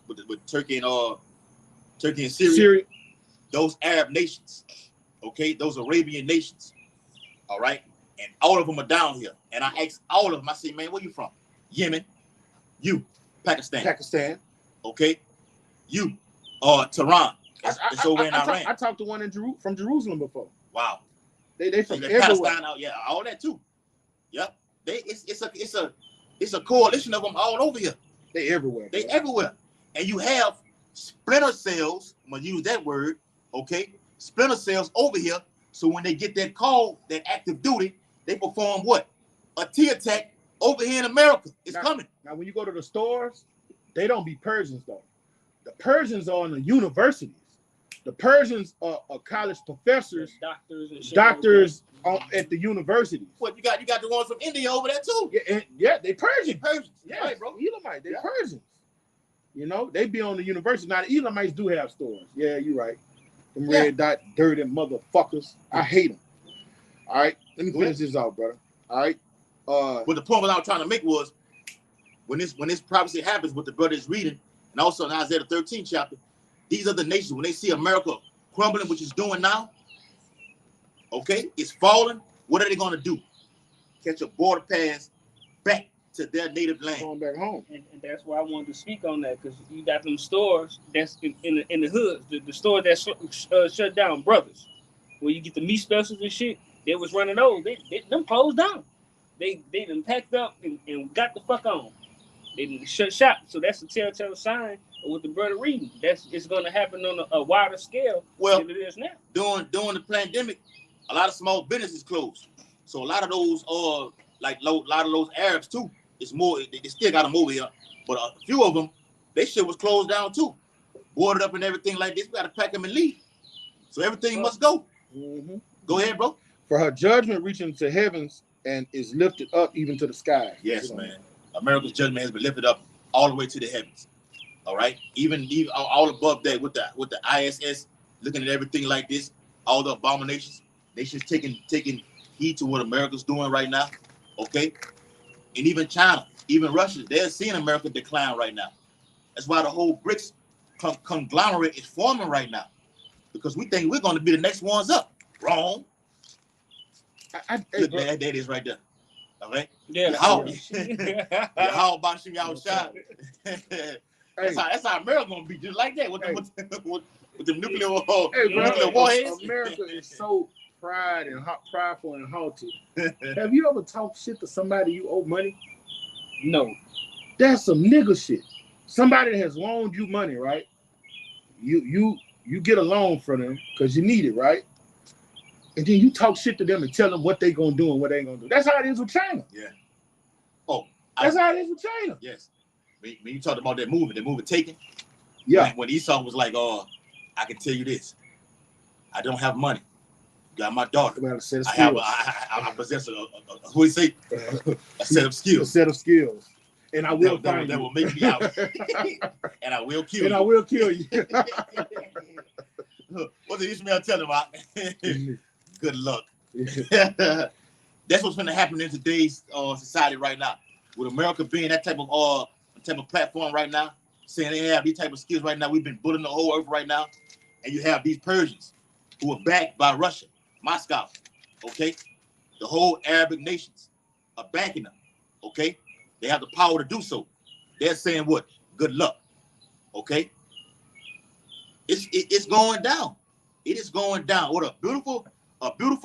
with Turkey and Syria. Those Arab nations, okay, those Arabian nations, all right, and all of them are down here. And I asked all of them. I said, man, where you from? Yemen. You, Pakistan. Okay. You, Tehran. It's over in Iran. I talked to one from Jerusalem before. Wow. They from everywhere. Palestine out, yeah, all that too. Yep. It's a coalition of them all over here. They everywhere. They everywhere. And you have splinter cells. I'm gonna use that word. Okay. Splinter cells over here. So when they get that call, that active duty, they perform what? A T attack over here in America. It's coming. Now, when you go to the stores, they don't be Persians though. The Persians are in the universities. The Persians are college professors, doctors at the universities. What you got the ones from India over there too. Yeah, they Persians. Yeah, right, bro. Elamite, they Persians. You know, they be on the university. Now the Elamites do have stores. Yeah, you're right. Them red dot dirty motherfuckers. I hate them. All right, let me finish this out, brother. All right. But the point what I was trying to make was when this prophecy happens, what the brother is reading, and also in Isaiah 13 chapter, these other nations, when they see America crumbling, which it's doing now, okay, it's falling, what are they going to do? Catch a border pass back to their native land. Going back home. And that's why I wanted to speak on that, because you got them stores that's in the hood, the store that shut down, Brothers, where you get the meat specials and shit. They was running over. Them closed down. They done packed up and got the fuck on. They done shut shop. So that's a telltale sign of what the brother reading. It's going to happen on a wider scale than it is now. During the pandemic, a lot of small businesses closed. So a lot of those like a lot of those Arabs too. It's more. They still got them over here, but a few of them, they shit was closed down too, boarded up and everything like this. We got to pack them and leave. So everything must go. Mm-hmm. Go ahead, bro. For her judgment reaching to heavens and is lifted up even to the sky. Yes, man. America's judgment has been lifted up all the way to the heavens. All right, even all above that with the ISS looking at everything like this, all the abominations. Nations taking heed to what America's doing right now. Okay, and even China, even Russia, they're seeing America decline right now. That's why the whole BRICS conglomerate is forming right now, because we think we're going to be the next ones up. Wrong. Look, that is right there. All right. Yeah. How about Shim Yahushua? That's how America gonna be, just like that with the nuclear warheads. America is so prideful and haughty. Have you ever talked shit to somebody you owe money? No. That's some nigga shit. Somebody that has loaned you money, right? You get a loan from them because you need it, right? And then you talk shit to them and tell them what they gonna do and what they ain't gonna do. That's how it is with China. Yeah. Oh, that's how it is with China. Yes. When you talked about that movie Taken. Yeah. When Esau was like, "Oh, I can tell you this. I don't have money. You got my daughter. I possess a set of skills. A set of skills. And I will that will make me out. And I will kill you. And I will kill you. What did Ishmael tell him about? Good luck. That's what's going to happen in today's society right now. With America being that type of platform right now, saying they have these type of skills right now, we've been bullying the whole earth right now, and you have these Persians who are backed by Russia, Moscow, okay? The whole Arabic nations are backing them, okay? They have the power to do so. They're saying what? Good luck, okay? It's going down. It is going down. What a beautiful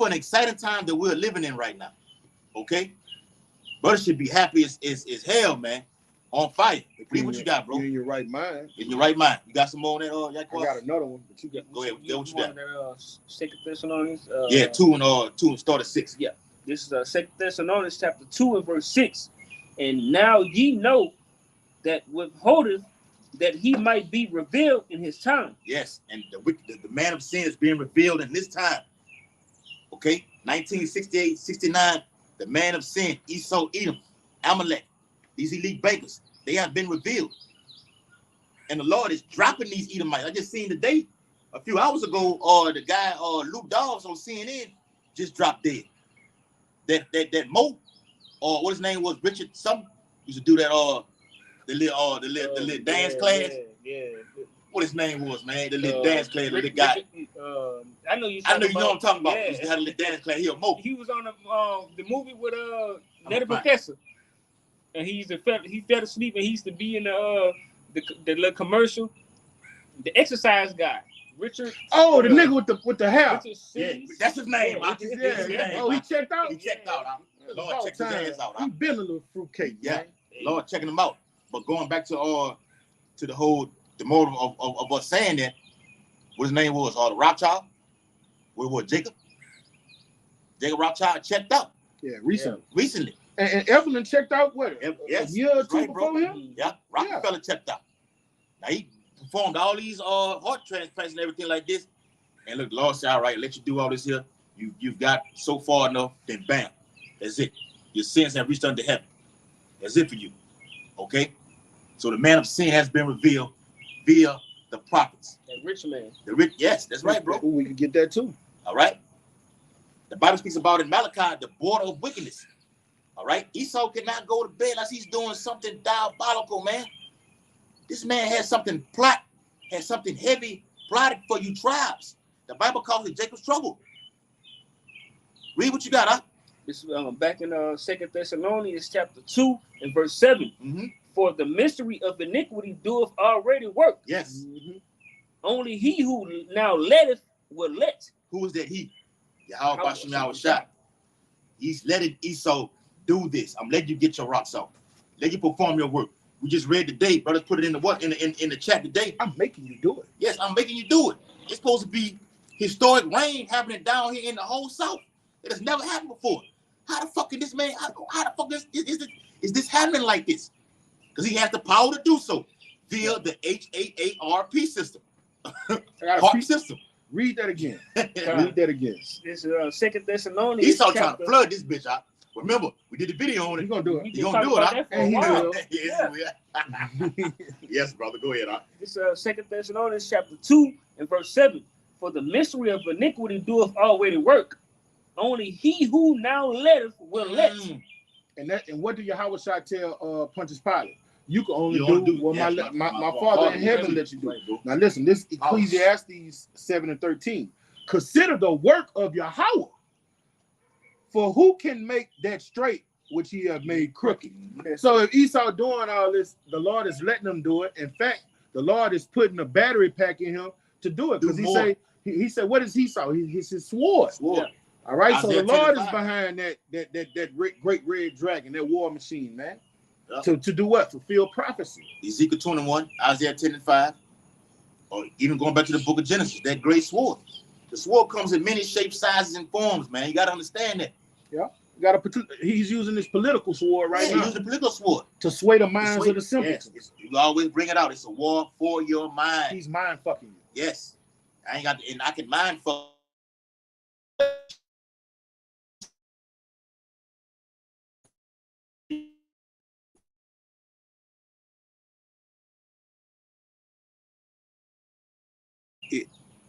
and exciting time that we're living in right now. Okay? Brother should be happy as hell, man. On fire. Read what you got, bro. You're in your right mind. In your right mind. You got some more on that? I got another one, but you got. Go ahead. What you got? 2 Thessalonians. 2 and start at 6. Yeah. This is 2 Thessalonians chapter 2 and verse 6. And now ye know that withholdeth that he might be revealed in his time. Yes, and the man of sin is being revealed in this time. Okay, 1968, 69, the man of sin, Esau, Edom, Amalek, these elite bankers, they have been revealed. And the Lord is dropping these Edomites. I just seen today, a few hours ago, the guy Luke Dawes on CNN just dropped dead. That Mo, or what his name was, Richard, some used to do that the little dance class. Yeah. What his name was, man? The little dance class, the little guy. I know you know what I'm talking about. He had a little dance class. He a Mo. He was on the movie with Netta Professor, and he fell asleep, and he used to be in the little commercial. The exercise guy, Richard. Oh, the nigga with the hair. Yeah, that's his name. Oh, he checked out. He checked out. Lord, check his ass out. He been a little fruitcake. Yeah, man. Lord, checking him out. But going back to the motive of us saying that, what his name was, the Rothschild, what Jacob Rothschild checked out. Yeah, recently. And Evelyn checked out what? Yes, a year or two before him? Yeah, Rockefeller checked out. Now he performed all these heart transplants and everything like this. And look, the Lord said, all right, let you do all this here. You've got so far enough, then bam, that's it. Your sins have reached unto heaven. That's it for you. Okay? So the man of sin has been revealed via the prophets. That rich man. Yes, that's right, bro. We can get that too. All right? The Bible speaks about in Malachi, the border of wickedness. All right? Esau cannot go to bed unless he's doing something diabolical, man. This man has something heavy plotted for you tribes. The Bible calls it Jacob's trouble. Read what you got, huh? This back in 2 Thessalonians chapter 2 and verse 7. Mm-hmm. For the mystery of iniquity doeth already work. Yes. Mm-hmm. Only he who now letteth will let. Who is that he? Yahweh Bashem Yahushua. He's letting Esau do this. I'm letting you get your rocks off. Let you perform your work. We just read today, brothers. Put it in the what in the chat today. I'm making you do it. Yes, I'm making you do it. It's supposed to be historic rain happening down here in the whole South. It has never happened before. How the fuck is this man? How the fuck is this happening like this? Because he has the power to do so via the HAARP system. HAARP system. Read that again. Read that again. This is 2 Thessalonians. Esau trying to flood this bitch out. Remember, we did the video on it. He's gonna do it. He's gonna do it, huh? And he will. Yes, yes, brother. Go ahead, huh? This 2 Thessalonians chapter 2 and verse 7. For the mystery of iniquity doeth already work. Only he who now letteth will let. And what do Yahweh Shai tell Pontius Pilate? You can only You do what my Father in heaven lets you do. Now listen, this Ecclesiastes 7 and 13. Consider the work of Yahweh. For who can make that straight which he have made crooked? So if Esau doing all this, the Lord is letting him do it. In fact, the Lord is putting a battery pack in him to do it. Because he said, what is Esau? He's his sword. Yeah. All right. Isaiah So the Lord 10:5. is behind that great red dragon, that war machine, man. Yeah. To do what? Fulfill prophecy. Ezekiel 21, Isaiah 10 and 5, or even going back to the book of Genesis, that great sword. The sword comes in many shapes, sizes, and forms, man. You got to understand that. Yeah. He's using this political sword right He's now using the political sword. to sway the minds of the simple. Yes. You always bring it out. It's a war for your mind. He's mind fucking you. Yes. I ain't got to, and I can mind fuck.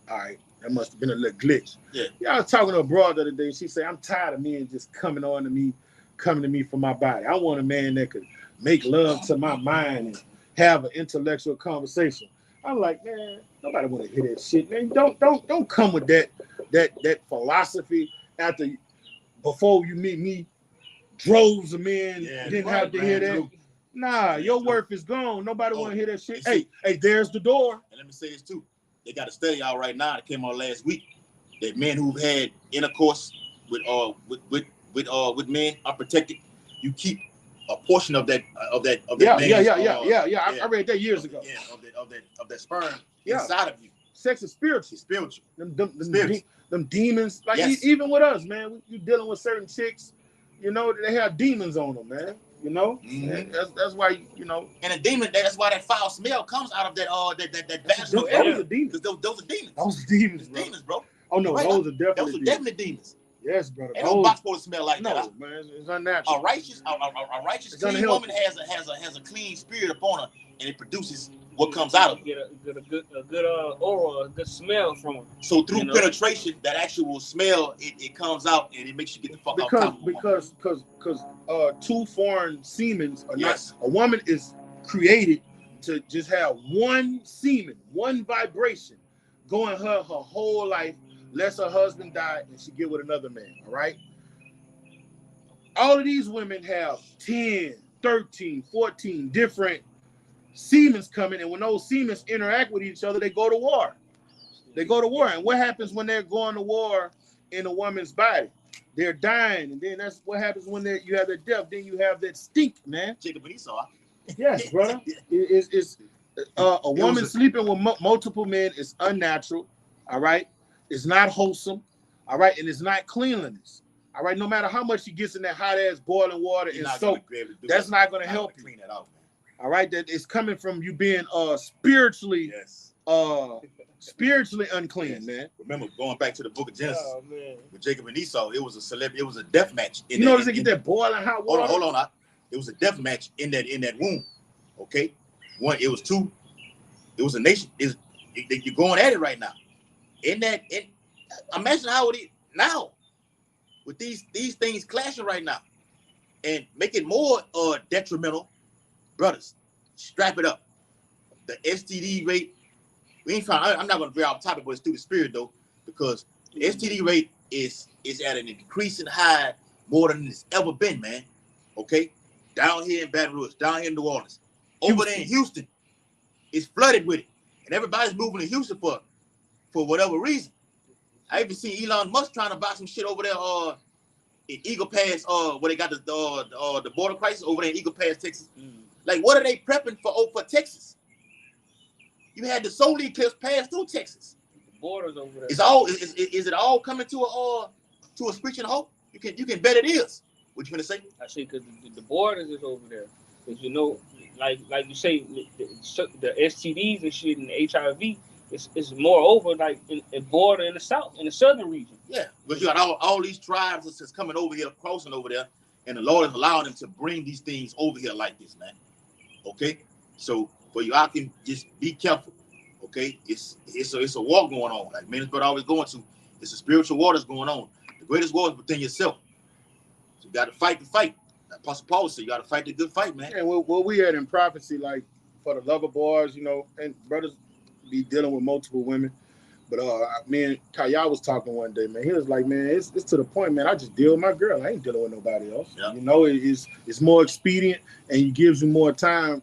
All right, that must have been a little glitch. Yeah. I was talking to a broad the other day. She said, I'm tired of men just coming to me for my body. I want a man that could make love to my mind and have an intellectual conversation. I'm like, man, nobody want to hear that shit, man. Don't come with that philosophy before you meet me. Droves of men didn't have to hear that. Nah, your worth is gone. Nobody want to hear that shit. Hey, there's the door. And let me say this too. They got a study out right now that came out last week that men who've had intercourse with men unprotected, you keep a portion of that Yeah. man's, I read that years ago. Yeah, of that sperm Yeah. inside of you. Sex is spiritual. It's spiritual. Them demons, like Yes. even with us, man, you dealing with certain chicks, they have demons on them, man. Mhm. That's why And a demon, that's why that foul smell comes out of that vaginal those area. are demons. Because those are demons. Those are demons, It's bro. demons, bro. Oh no, Right. those are definitely Those are demons. definitely demons. Yes, brother. Ain't no box supposed to smell like No, that. man, it's unnatural. A righteous It's clean unhealthy. woman has a clean spirit upon her, and it produces what comes out of her. Get a good aura, a good smell from it. So through You know? penetration, that actual smell it comes out and it makes you get the fuck out. Because two foreign semens are Yes. not. A woman is created to just have one semen, one vibration going her whole life, lest her husband die and she get with another man. All right. All of these women have 10, 13, 14 different semens coming, and when those semens interact with each other, they go to war. And what happens when they're going to war in a woman's body? They're dying, and then that's what happens when you have that death. Then you have that stink, man. Jacob and Esau. Yes, brother. It's a woman sleeping with multiple men is unnatural. All right, it's not wholesome. All right, and it's not cleanliness. All right, no matter how much she gets in that hot ass boiling water and soap, that's not going to help you. Clean that out, man. All right, that is coming from you being spiritually Yes. spiritually unclean, Yes. man. Remember going back to the book of Genesis Oh man. with Jacob and Esau, it was a death match. You notice they get that boiling hot water. Hold on. It was a death match in that womb. Okay, it was a nation. You're going at it right now. Imagine how it is now with these things clashing right now, and make it more detrimental. Brothers, strap it up. The STD rate. I'm not going to veer off topic, but it's through the spirit though, because the STD rate is at an increasing high more than it's ever been, man. Okay, down here in Baton Rouge, down here in New Orleans, over there in Houston, it's flooded with it, and everybody's moving to Houston for whatever reason. I even seen Elon Musk trying to buy some shit over there in Eagle Pass, where they got the border crisis over there in Eagle Pass, Texas. Like, what are they prepping for Texas? You had the Soul Eclipse pass through Texas. The borders over there. Is it all coming to a screeching halt? You can bet it is. What you gonna say? I say because the borders is over there. Because like you say, the STDs and shit and the HIV is more over like in border in the south, in the southern region. Yeah, but you got all these tribes that's coming over here, crossing over there, and the Lord has allowed them to bring these things over here like this, man. Okay, so for you, I can just be careful. Okay, it's a war going on. Like Minister Brother always going to. It's a spiritual war that's going on. The greatest war is within yourself. So you got to fight the fight. Apostle Paul said you got to fight the good fight, man. And what we had in prophecy, like for the lover boys, and brothers be dealing with multiple women. But me and Kaya was talking one day, man. He was like, man, it's to the point, man. I just deal with my girl. I ain't dealing with nobody else. Yeah. It's more expedient, and it gives you more time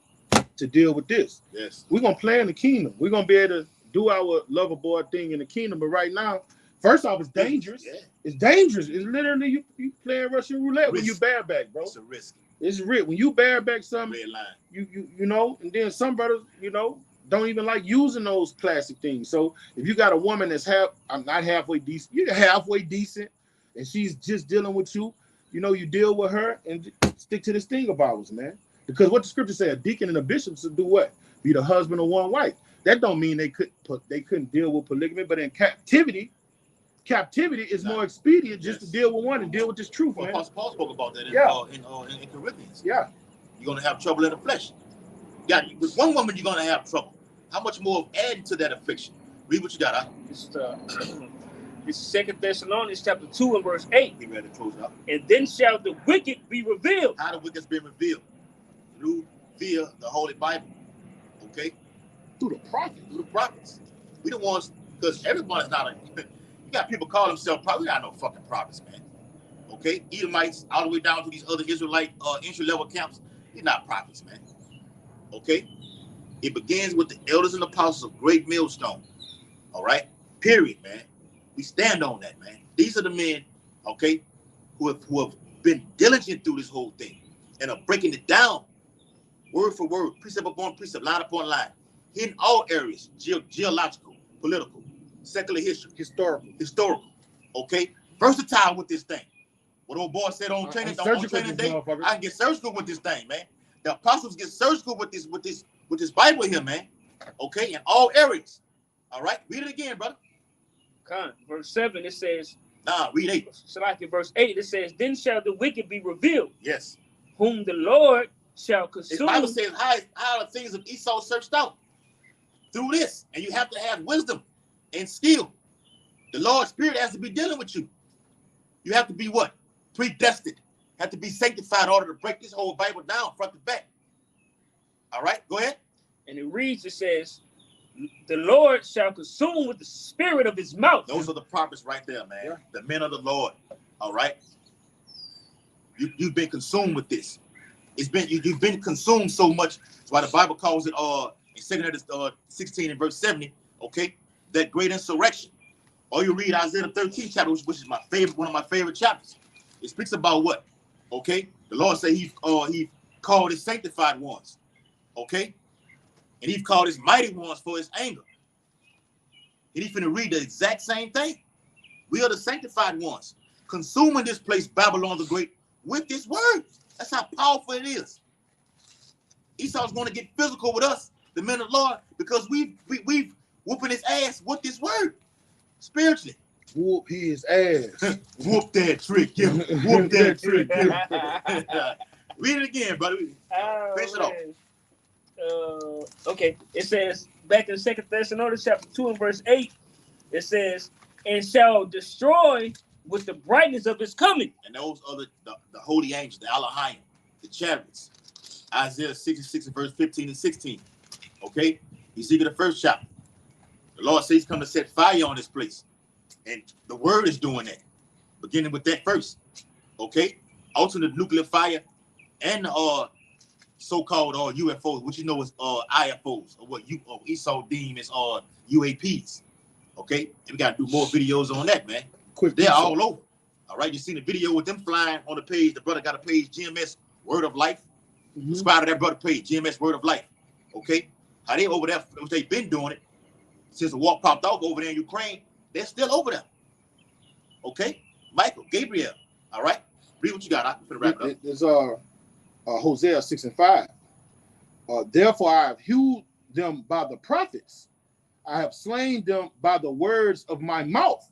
to deal with this. Yes. We're gonna play in the kingdom. We're gonna be able to do our lover boy thing in the kingdom. But right now, first off, it's dangerous. Yeah. It's dangerous. It's literally you playing Russian roulette when you bareback, bro. It's a risk. It's real. When you bareback something, Red line. you know, and then some brothers, don't even like using those plastic things. So if you got a woman that's not halfway decent, you're halfway decent, and she's just dealing with you, you deal with her and stick to this thing of ours, man. Because what the scripture said, a deacon and a bishop should do what? Be the husband of one wife. That don't mean they couldn't deal with polygamy, but in captivity is more expedient just to deal with one and deal with this truth, man. Apostle Paul spoke about that in Corinthians. Yeah. You're going to have trouble in the flesh. Yeah, with one woman, you're going to have trouble. How much more of adding to that affliction? Read what you got, huh? It's 2 Thessalonians chapter 2 and verse 8. Get ready to close out. And then shall the wicked be revealed. How the wicked's been revealed? Through via the Holy Bible. Okay? Through the prophets. Through the prophets. We the ones, because everybody's not you got people call themselves prophets. We're not no fucking prophets, man. Okay? Edomites all the way down to these other Israelite entry-level camps. They're not prophets, man. Okay? It begins with the elders and apostles of Great Millstone. All right? Period, man. We stand on that, man. These are the men, okay, who have been diligent through this whole thing and are breaking it down word for word, precept upon precept, line upon line, in all areas, geological, political, secular history, historical, okay? Versatile with this thing. What old boy said on training day, I can get surgical with this thing, man. The apostles get surgical with this Bible here, man. Okay, in all areas. All right, read it again, brother. Verse 7, it says, read 8. So like in verse 8, it says, then shall the wicked be revealed. Yes. Whom the Lord shall consume. The Bible says, how the things of Esau searched out through this. And you have to have wisdom and skill. The Lord's Spirit has to be dealing with you. You have to be what? Predestined. Have to be sanctified in order to break this whole Bible down front to back. All right, go ahead. And it reads, it says, the Lord shall consume with the spirit of his mouth. Those are the prophets right there, man. Yeah. The men of the Lord. All right. You've been consumed with this. You've been consumed so much. That's why the Bible calls it in 2 16 and verse 70. Okay, that great insurrection. Or you read Isaiah 13 chapter, which is my favorite, one of my favorite chapters. It speaks about what? Okay, the Lord said he called his sanctified ones. Okay. And he's called his mighty ones for his anger. And he's finna read the exact same thing. We are the sanctified ones, consuming this place, Babylon the Great, with this word. That's how powerful it is. Esau's going to get physical with us, the men of the Lord, because we've whooping his ass with this word, spiritually. Whoop his ass. Whoop that trick, yeah. Whoop that trick, yeah. Read it again, brother. Finish it off. Okay, it says back in 2 Thessalonians chapter 2 and verse 8, it says, and shall destroy with the brightness of his coming. And those are the holy angels, the Elohim, the chariots. Isaiah 66 and verse 15 and 16. Okay, Ezekiel the first chapter. The Lord says he's come to set fire on this place. And the word is doing that. Beginning with that first. Okay, alternate nuclear fire and so-called UFOs, which you know is IFOs, or what Esau deem as UAPs. Okay, and we got to do more videos on that, man. They're all over. All right, you seen the video with them flying on the page. The brother got a page, GMS Word of Life. Mhm. Subscribe to that brother page, GMS Word of Life. Okay, how they over there? They've been doing it since the war popped off over there in Ukraine. They're still over there. Okay, Michael, Gabriel. All right, read what you got. I'm gonna wrap it up. There's Hosea 6:5. Therefore I have hewed them by the prophets. I have slain them by the words of my mouth,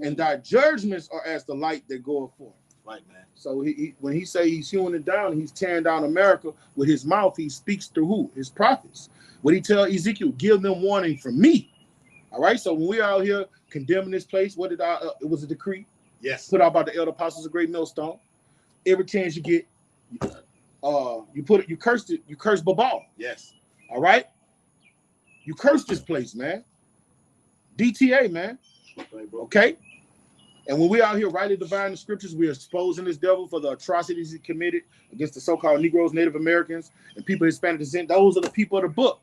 and thy judgments are as the light that goeth forth. Right, man. So when he say he's hewing it down, he's tearing down America with his mouth. He speaks through who? His prophets. What he tell Ezekiel? Give them warning from me. All right. So when we're out here condemning this place, what did it was a decree Yes. put out by the elder apostles of Great Millstone. Every chance you get, you curse Babal. Yes. All right. You curse this place, man. DTA, man. Right, bro. Okay. And when we out here rightly dividing the scriptures, we're exposing this devil for the atrocities he committed against the so-called Negroes, Native Americans, and people of Hispanic descent. Those are the people of the book.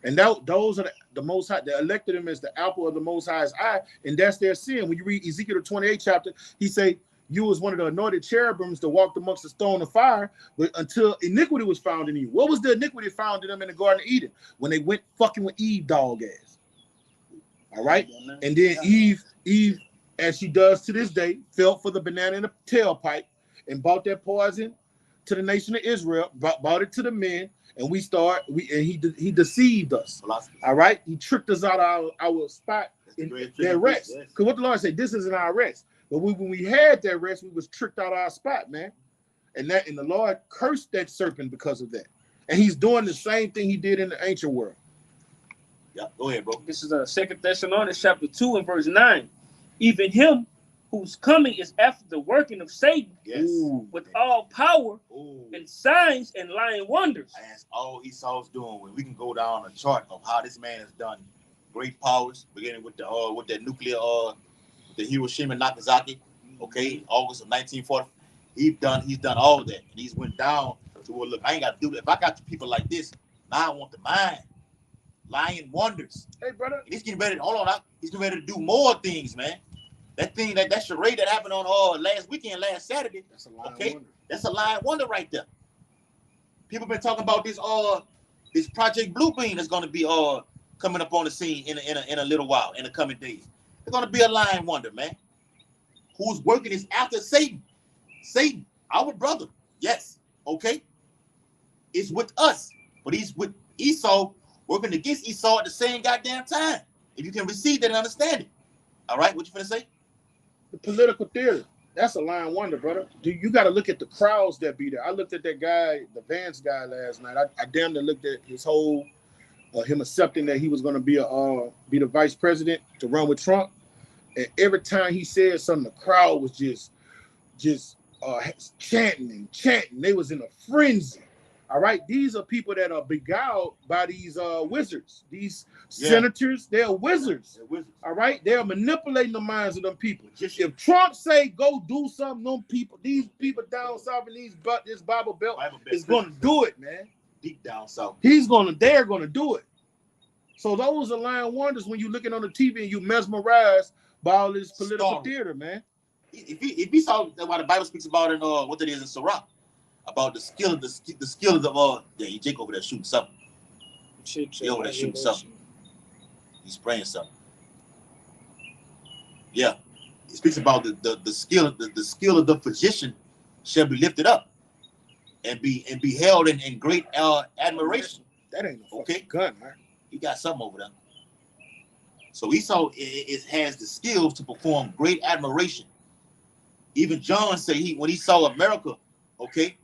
And those are the Most High. They elected him as the apple of the Most High's eye, and that's their sin. When you read Ezekiel the 28th chapter, he say, you was one of the anointed cherubims that walked amongst the stone of fire, but until iniquity was found in you. What was the iniquity found in them in the Garden of Eden? When they went fucking with Eve dog ass. All right? And then Eve, as she does to this day, fell for the banana in the tailpipe and bought that poison to the nation of Israel, bought it to the men, and he deceived us. Philosophy. All right? He tricked us out of our spot in great their trick. rest. Yes. Because what the Lord said, this isn't our rest. But when we had that rest, we was tricked out of our spot, man. And the Lord cursed that serpent because of that. And he's doing the same thing he did in the ancient world. Yeah, go ahead, bro. This is 2 Thessalonians chapter 2 and verse 9. Even him whose coming is after the working of Satan Yes. with all power Ooh. and signs and lying wonders. And that's all Esau's doing. When we can go down a chart of how this man has done great powers, beginning with that nuclear the Hiroshima and Nagasaki, okay, August of 1940. He's done all that. And he's went down to where, look, I ain't got to do that. If I got people like this, now I want the mind. Lying wonders. Hey, brother. And he's getting ready to, hold on, he's getting ready to do more things, man. That thing, that charade that happened on last Saturday, That's a lying okay, wonder. that's a lying wonder right there. People been talking about this Project Bluebeam that's going to be coming up on the scene in a little while, in the coming days. It's going to be a lying wonder, man. Who's working is after Satan. Satan, our brother. Yes, okay. It's with us, but he's with Esau, working against Esau at the same goddamn time. If you can receive that and understand it. All right, what you finna say? The political theater. That's a lying wonder, brother. You got to look at the crowds that be there. I looked at that guy, the Vance guy, last night. I damn near looked at his whole him accepting that he was going to be the vice president to run with Trump. And every time he said something, the crowd was just chanting and chanting. They was in a frenzy. All right, these are people that are beguiled by these wizards. These senators, they're wizards. They're wizards. All right, they're manipulating the minds of them people. Magicians. If Trump say go do something, these people down south in this Bible Belt is going to do it, man. Deep down south. They're going to do it. So those are lying wonders when you're looking on the TV and you mesmerized by all this political theater, man. If he saw what the Bible speaks about in what it is in Sirach, about the skill of Jake over there shooting something. He over there shooting something. He's spraying something. Yeah. It speaks about the skill of the physician shall be lifted up and be held in great admiration. That ain't no fucking gun, man. He got something over there. So Esau has the skills to perform great admiration. Even John said when he saw America, okay,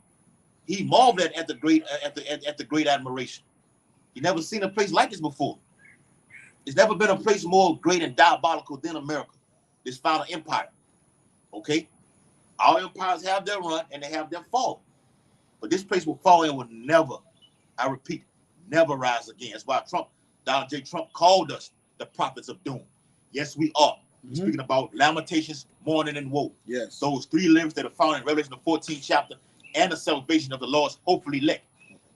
he marveled at the great admiration. He never seen a place like this before. There's never been a place more great and diabolical than America, this final empire. Okay, all empires have their run and they have their fall, but this place will fall and will never, I repeat, never rise again. That's why Donald J. Trump called us the prophets of doom. Yes, we are. Mm-hmm. Speaking about lamentations, mourning, and woe. Yes. Those three lyrics that are found in Revelation the 14th chapter and the salvation of the Lord's hopefully elect.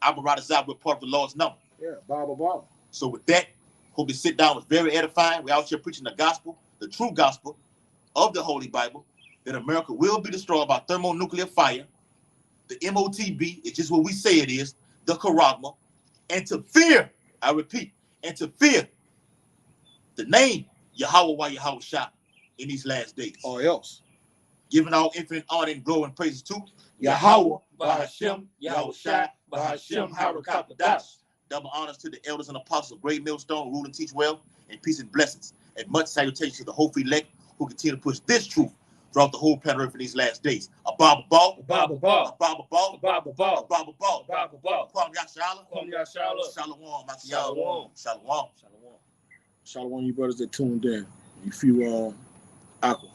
Apparatus out, we're part of the Lord's number. Yeah, Bible. So with that, hope you sit down. It was very edifying. We're out here preaching the gospel, the true gospel of the Holy Bible, that America will be destroyed by thermonuclear fire. The MOTB is just what we say it is, the charagma, and to fear, I repeat, and to fear the name Yahweh Shah in these last days. Or else. Giving all infinite honor and glory and praises to Yahweh, Bahashem, Yahushua, Bahashem, Harakapadash. Double honors to the elders and apostles of Great Millstone, rule and teach well, and peace and blessings. And much salutations to the hopeful elect who continue to push this truth throughout the whole planet Earth in these last days. A Baba Ball, A Baba Ball, Baba Ball, A Baba Ball, a Baba Ball, Baba Ball. Kwam Yashala, Kwam Yashala. Shalom, Shalom. Shalom. Shalom, you brothers that tuned in. You feel Aqua.